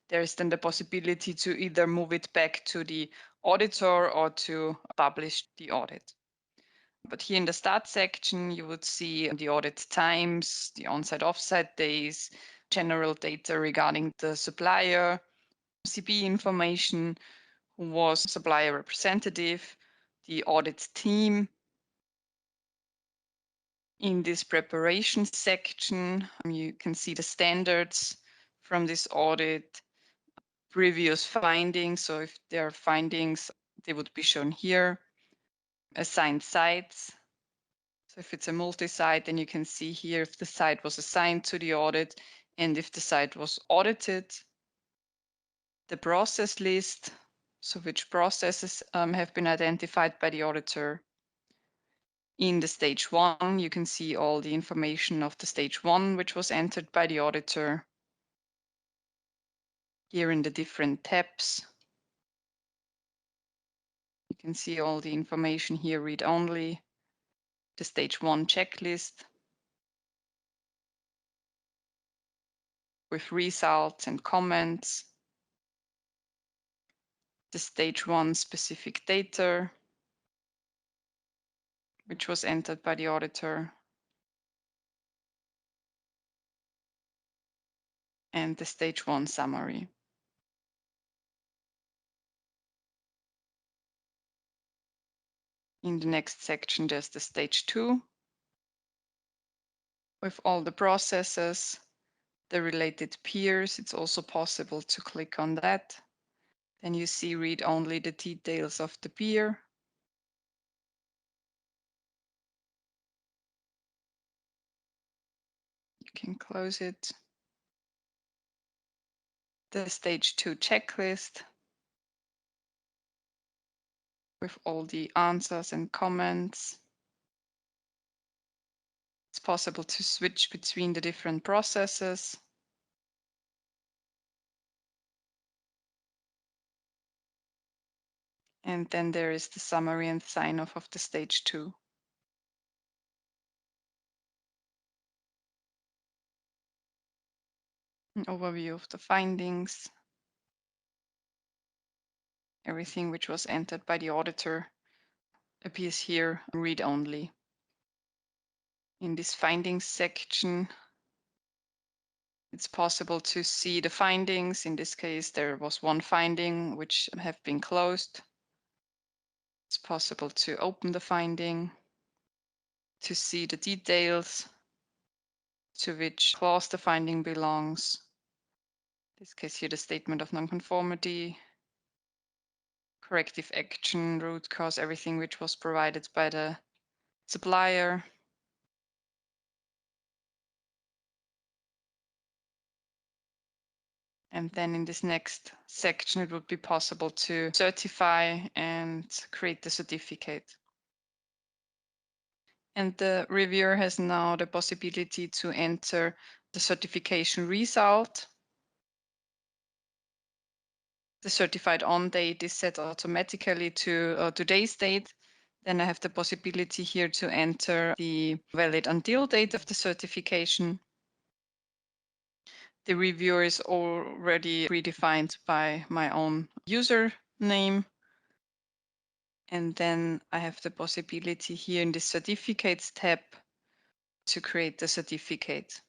there is then the possibility to either move it back to the auditor or to publish the audit. But here in the Start section, you would see the audit times, the on-site, off-site days, general data regarding the supplier, CB information, who was supplier representative, the audit team. In this preparation section, you can see the standards from this audit, previous findings. So if there are findings, they would be shown here. Assigned sites. So if it's a multi-site, then you can see here if the site was assigned to the audit and if the site was audited. The process list, so which processes have been identified by the auditor. In the stage 1, you can see all the information of the stage 1, which was entered by the auditor. Here in the different tabs, you can see all the information here, read only. The stage 1 checklist with results and comments. The stage 1 specific data, which was entered by the auditor. And the stage 1 summary. In the next section, there's the stage 2 with all the processes, the related peers. It's also possible to click on that. Then you see read only the details of the peer. You can close it. The stage 2 checklist with all the answers and comments. It's possible to switch between the different processes. And then there is the summary and sign-off of the stage 2. An overview of the findings. Everything which was entered by the auditor appears here, read only. In this findings section, it's possible to see the findings. In this case, there was one finding which have been closed. It's possible to open the finding, to see the details, to which clause the finding belongs. In this case here, the statement of nonconformity, corrective action, root cause, everything which was provided by the supplier. And then in this next section, it would be possible to certify and create the certificate. And the reviewer has now the possibility to enter the certification result. The certified on date is set automatically to today's date. Then I have the possibility here to enter the valid until date of the certification. The reviewer is already predefined by my own username. And then I have the possibility here in the certificates tab to create the certificate.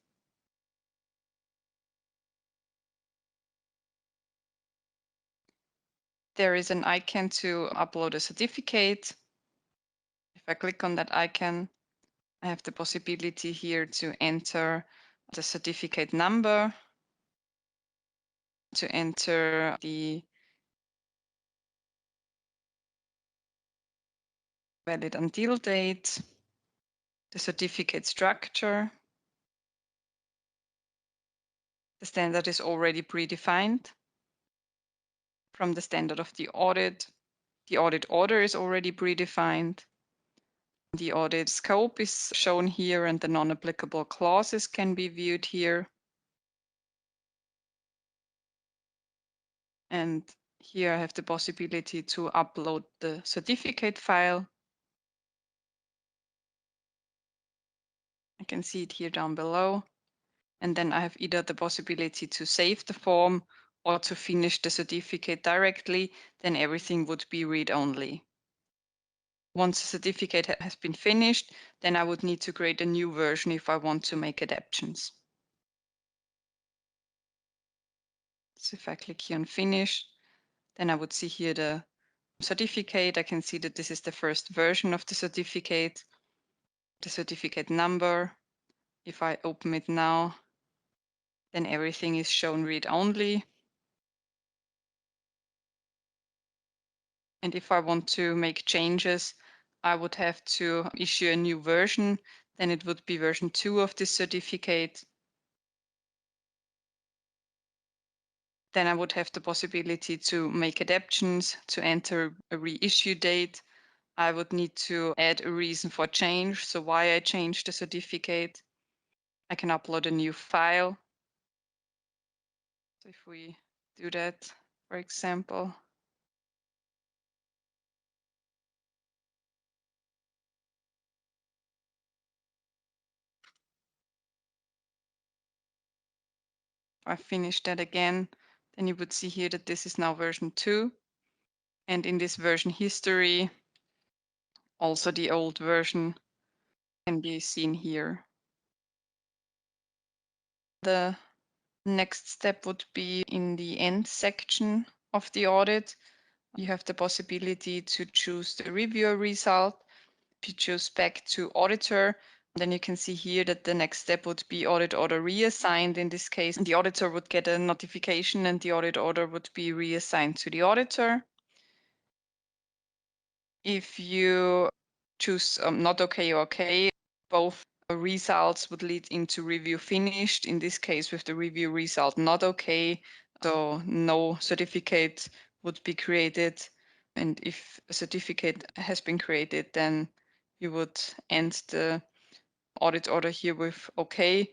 There is an icon to upload a certificate. If I click on that icon, I have the possibility here to enter the certificate number, to enter the valid until date, the certificate structure. The standard is already predefined. From the standard of the audit order is already predefined. The audit scope is shown here and the non-applicable clauses can be viewed here. And here I have the possibility to upload the certificate file. I can see it here down below. And then I have either the possibility to save the form or to finish the certificate directly, then everything would be read-only. Once the certificate has been finished, then I would need to create a new version if I want to make adaptations. So if I click here on Finish, then I would see here the certificate. I can see that this is the first version of the certificate number. If I open it now, then everything is shown read-only. And if I want to make changes, I would have to issue a new version. Then it would be version 2 of this certificate. Then I would have the possibility to make adaptations, to enter a reissue date. I would need to add a reason for change, so why I changed the certificate. I can upload a new file. So if we do that, for example, if I finish that again, then you would see here that this is now version 2. And in this version history, also the old version can be seen here. The next step would be in the end section of the audit. You have the possibility to choose the reviewer result. If you choose back to auditor, then you can see here that the next step would be audit order reassigned. In this case, the auditor would get a notification and the audit order would be reassigned to the auditor. If you choose not okay or okay, both results would lead into review finished. In this case, with the review result not okay, so no certificate would be created. And if a certificate has been created, then you would end the audit order here with OK,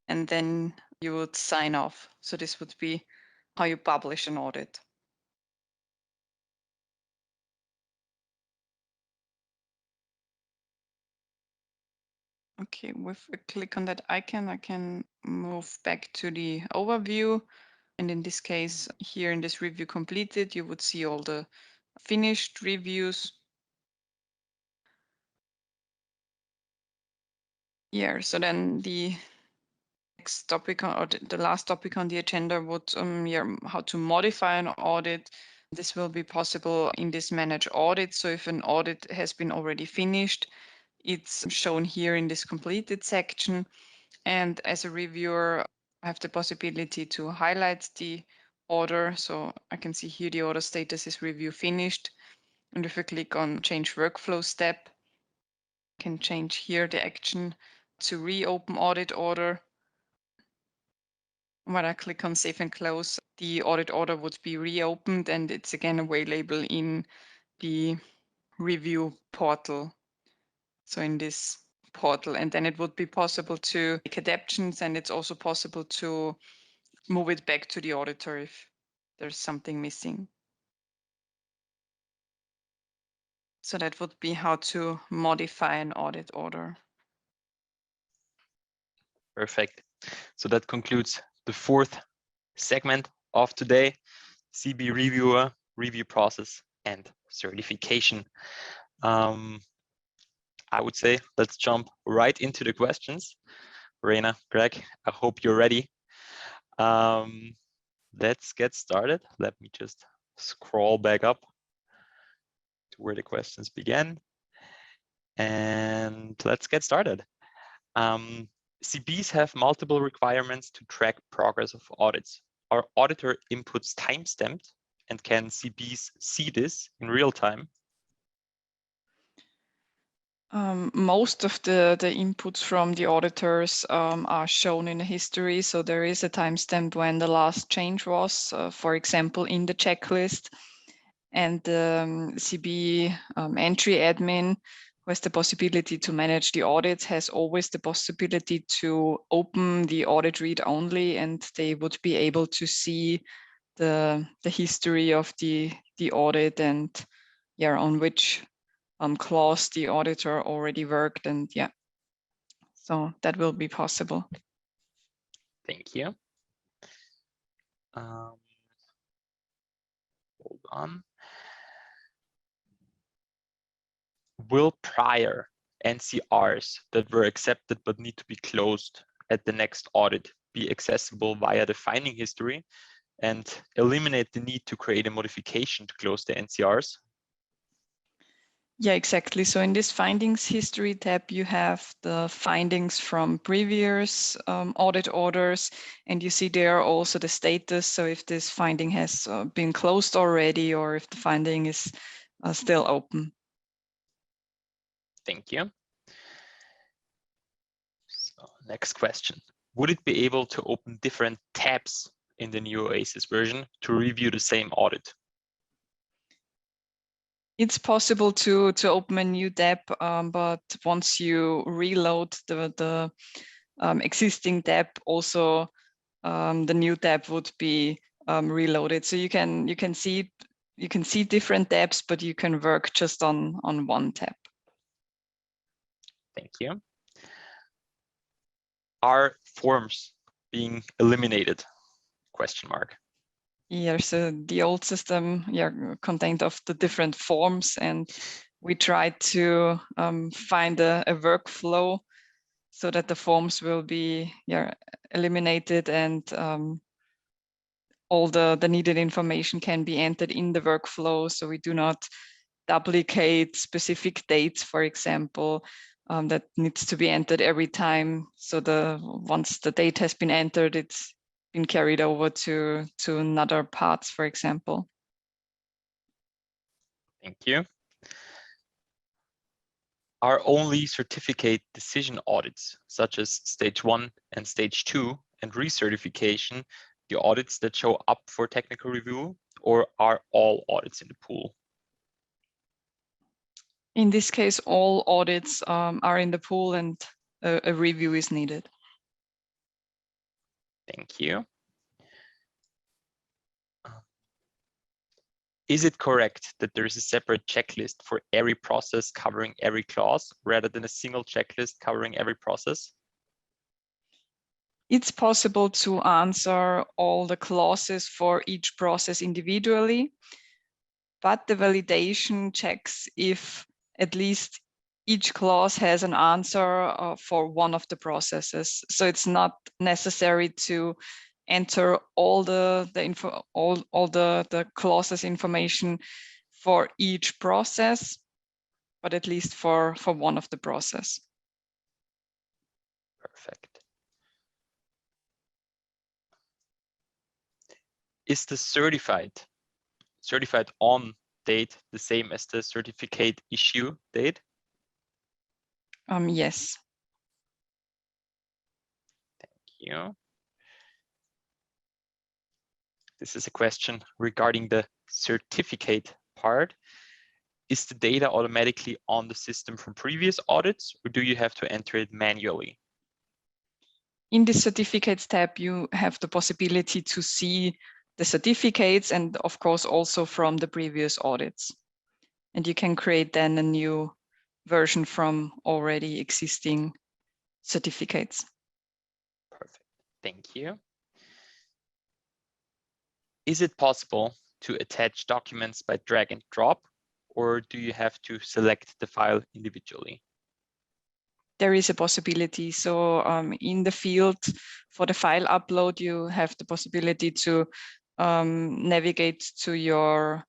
and then you would sign off. So this would be how you publish an audit. Okay, with a click on that icon, I can move back to the overview. And in this case, here in this review completed, you would see all the finished reviews. Yeah, so then the next topic or the last topic on the agenda would how to modify an audit. This will be possible in this manage audit. So if an audit has been already finished, it's shown here in this completed section. And as a reviewer, I have the possibility to highlight the order. So I can see here the order status is review finished. And if I click on change workflow step, I can change here the action to reopen audit order. When I click on save and close, the audit order would be reopened and it's again available in the review portal. So in this portal, and then it would be possible to make adaptations, and it's also possible to move it back to the auditor if there's something missing. So that would be how to modify an audit order. Perfect. So that concludes the fourth segment of today, CB reviewer, review process, and certification. I would say let's jump right into the questions. Verena, Greg, I hope you're ready. Let's get started. Let me just scroll back up to where the questions began. And let's get started. CBs have multiple requirements to track progress of audits. Are auditor inputs time-stamped, and can CBs see this in real time? Most of the inputs from the auditors are shown in the history. So there is a timestamp when the last change was, for example, in the checklist. And the CB entry admin, who has the possibility to manage the audits, has always the possibility to open the audit read only, and they would be able to see the history of the audit and on which clause the auditor already worked, and so that will be possible. Thank you. Hold on. Will prior NCRs that were accepted but need to be closed at the next audit be accessible via the finding history and eliminate the need to create a modification to close the NCRs? Yeah, exactly. So in this findings history tab, you have the findings from previous audit orders, and you see there also the status. So if this finding has been closed already, or if the finding is still open. Thank you. So next question. Would it be able to open different tabs in the new OASIS version to review the same audit? It's possible to open a new tab, but once you reload the existing tab, also the new tab would be reloaded. So you can see different tabs, but you can work just on one tab. Thank you. Are forms being eliminated? Question mark. Yeah, so the old system contained of the different forms, and we tried to find a workflow so that the forms will be eliminated, and all the needed information can be entered in the workflow. So we do not duplicate specific dates, for example, that needs to be entered every time. So once the date has been entered, it's been carried over to another parts, for example. Thank you. Are only certificate decision audits, such as stage 1 and stage 2 and recertification, the audits that show up for technical review, or are all audits in the pool? In this case, all audits are in the pool and a review is needed. Thank you. Is it correct that there is a separate checklist for every process covering every clause rather than a single checklist covering every process? It's possible to answer all the clauses for each process individually, but the validation checks if at least each clause has an answer for one of the processes. So it's not necessary to enter all the clauses information for each process, but at least for one of the process. Perfect. Is the certified on date the same as the certificate issue date? Yes. Thank you. This is a question regarding the certificate part. Is the data automatically on the system from previous audits, or do you have to enter it manually? In the certificates tab, you have the possibility to see the certificates and of course also from the previous audits. And you can create then a new version from already existing certificates. Perfect, thank you. Is it possible to attach documents by drag and drop, or do you have to select the file individually? There is a possibility. So in the field for the file upload, you have the possibility to navigate to your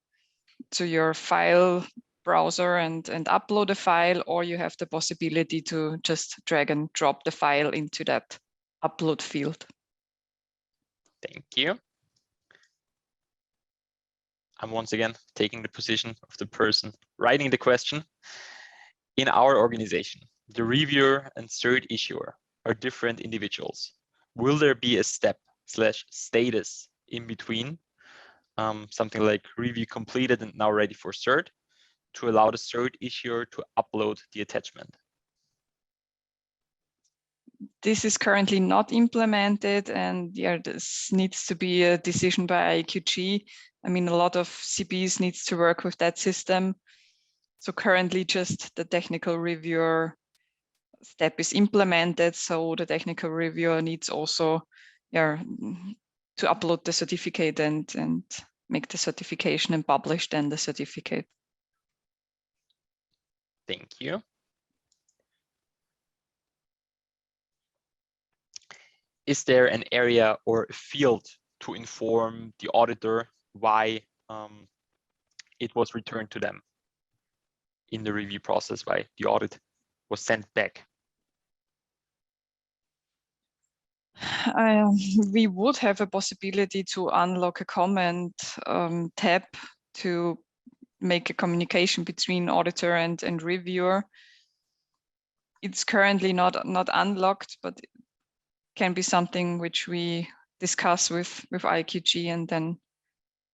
file browser and upload a file, or you have the possibility to just drag and drop the file into that upload field. Thank you. I'm once again taking the position of the person writing the question. In our organization, the reviewer and cert issuer are different individuals. Will there be a step/status in between, something like review completed and now ready for cert, to allow the cert issuer to upload the attachment? This is currently not implemented, and yeah, this needs to be a decision by IAQG. I mean, a lot of CPs needs to work with that system. So currently just the technical reviewer step is implemented. So the technical reviewer needs also to upload the certificate and make the certification and publish then the certificate. Thank you. Is there an area or a field to inform the auditor why it was returned to them in the review process, why the audit was sent back? We would have a possibility to unlock a comment tab to make a communication between auditor and reviewer. It's currently not unlocked, but it can be something which we discuss with IAQG, and then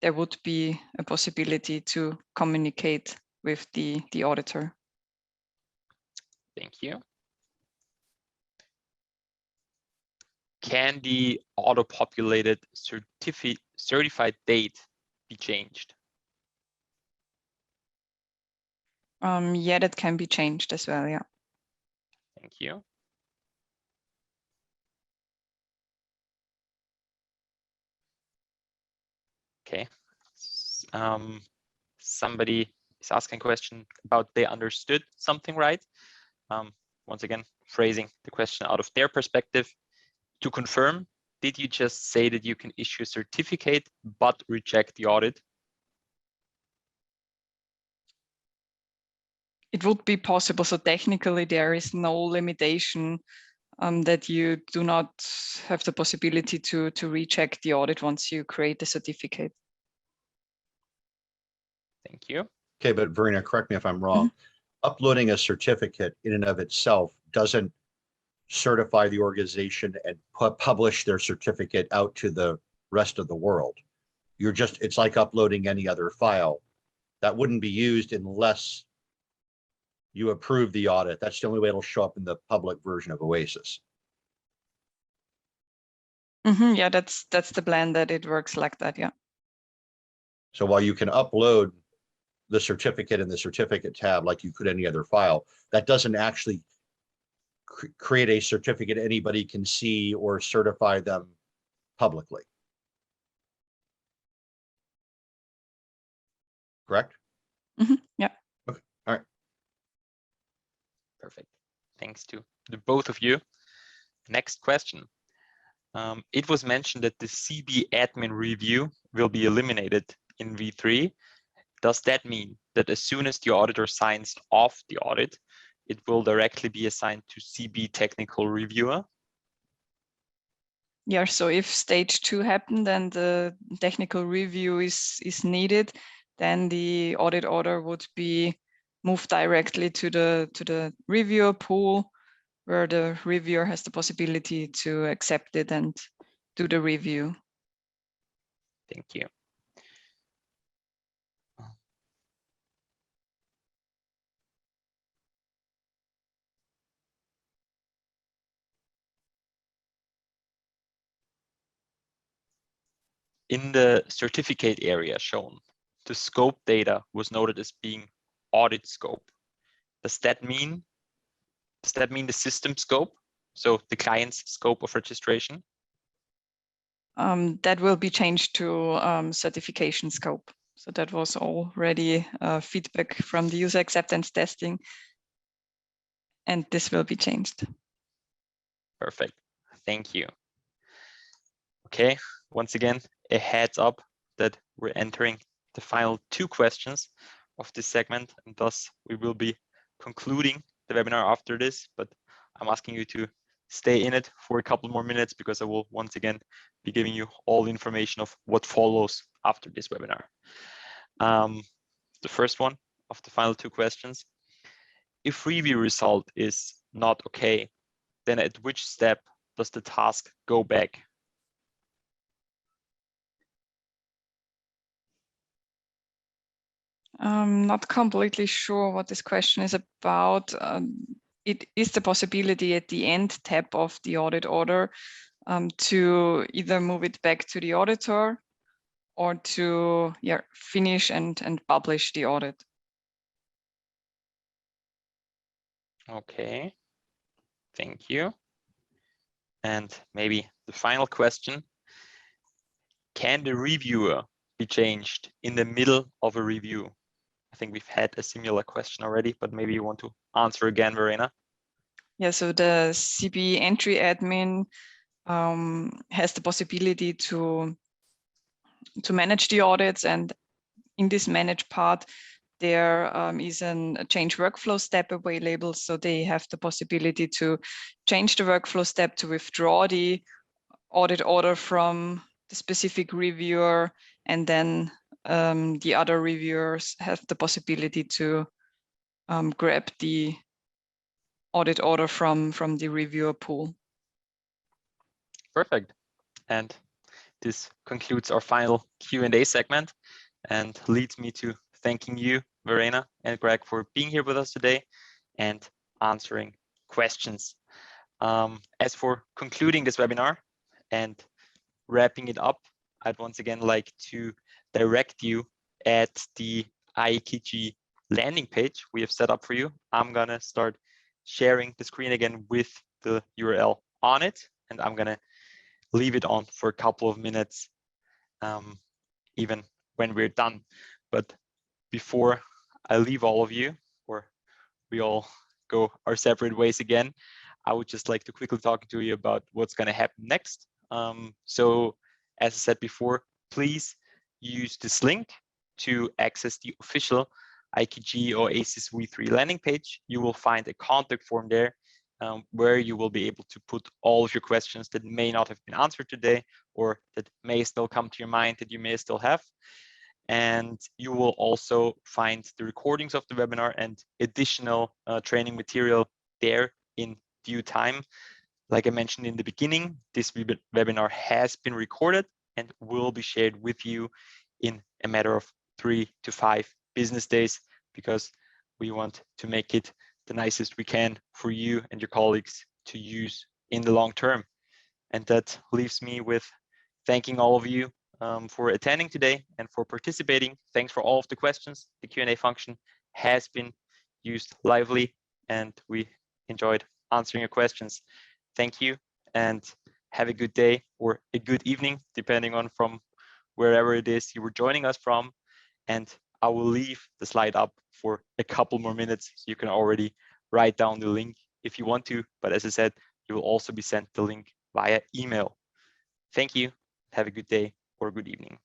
there would be a possibility to communicate with the auditor. Thank you. Can the auto-populated certified date be changed? Yeah, that can be changed as well, yeah. Thank you. Okay. Somebody is asking a question about they understood something right. Once again, phrasing the question out of their perspective. To confirm, did you just say that you can issue a certificate but reject the audit? It would be possible. So technically there is no limitation that you do not have the possibility to recheck the audit once you create the certificate. Thank you. Okay, but Verena, correct me if I'm wrong. Uploading a certificate in and of itself doesn't certify the organization and publish their certificate out to the rest of the world. It's like uploading any other file that wouldn't be used unless you approve the audit. That's the only way it'll show up in the public version of OASIS. Yeah, that's the plan, that it works like that. Yeah. So while you can upload the certificate in the certificate tab like you could any other file, that doesn't actually create a certificate anybody can see or certify them publicly. Correct? Yeah. Okay. All right. Perfect. Thanks to the both of you. Next question. It was mentioned that the CB admin review will be eliminated in V3. Does that mean that as soon as the auditor signs off the audit, it will directly be assigned to CB technical reviewer? Yeah, so if stage 2 happened and the technical review is needed, then the audit order would be moved directly to the reviewer pool, where the reviewer has the possibility to accept it and do the review. Thank you. In the certificate area shown, the scope data was noted as being audit scope. Does that mean the system scope? So the client's scope of registration? That will be changed to certification scope. So that was already feedback from the user acceptance testing, and this will be changed. Perfect. Thank you. Okay, once again, a heads up that we're entering the final 2 questions of this segment, and thus we will be concluding the webinar after this, but I'm asking you to stay in it for a couple more minutes because I will once again be giving you all the information of what follows after this webinar. The first one of the final 2 questions. If review result is not okay, then at which step does the task go back? I'm not completely sure what this question is about. It is the possibility at the end tab of the audit order to either move it back to the auditor or to finish and publish the audit. Okay, thank you. And maybe the final question, can the reviewer be changed in the middle of a review? I think we've had a similar question already, but maybe you want to answer again, Verena. Yeah, so the CB entry admin has the possibility to manage the audits, and in this manage part, there is a change workflow step available. So they have the possibility to change the workflow step to withdraw the audit order from the specific reviewer, and then the other reviewers have the possibility to grab the audit order from the reviewer pool. Perfect. And this concludes our final Q&A segment and leads me to thanking you, Verena and Greg, for being here with us today and answering questions. As for concluding this webinar and wrapping it up, I'd once again like to direct you at the IAQG landing page we have set up for you. I'm gonna start sharing the screen again with the URL on it, and I'm gonna leave it on for a couple of minutes, even when we're done. But before I leave all of you, or we all go our separate ways again, I would just like to quickly talk to you about what's going to happen next. So as I said before, please use this link to access the official IAQG OASIS V3 landing page. You will find a contact form there where you will be able to put all of your questions that may not have been answered today or that may still come to your mind that you may still have. And you will also find the recordings of the webinar and additional training material there in due time. Like I mentioned in the beginning, this webinar has been recorded and will be shared with you in a matter of 3 to 5 business days, because we want to make it the nicest we can for you and your colleagues to use in the long term. And that leaves me with thanking all of you for attending today and for participating. Thanks for all of the questions. The Q&A function has been used lively and we enjoyed answering your questions. Thank you and have a good day or a good evening, depending on from wherever it is you were joining us from. And I will leave the slide up for a couple more minutes so you can already write down the link if you want to. But as I said, you will also be sent the link via email. Thank you. Have a good day or good evening.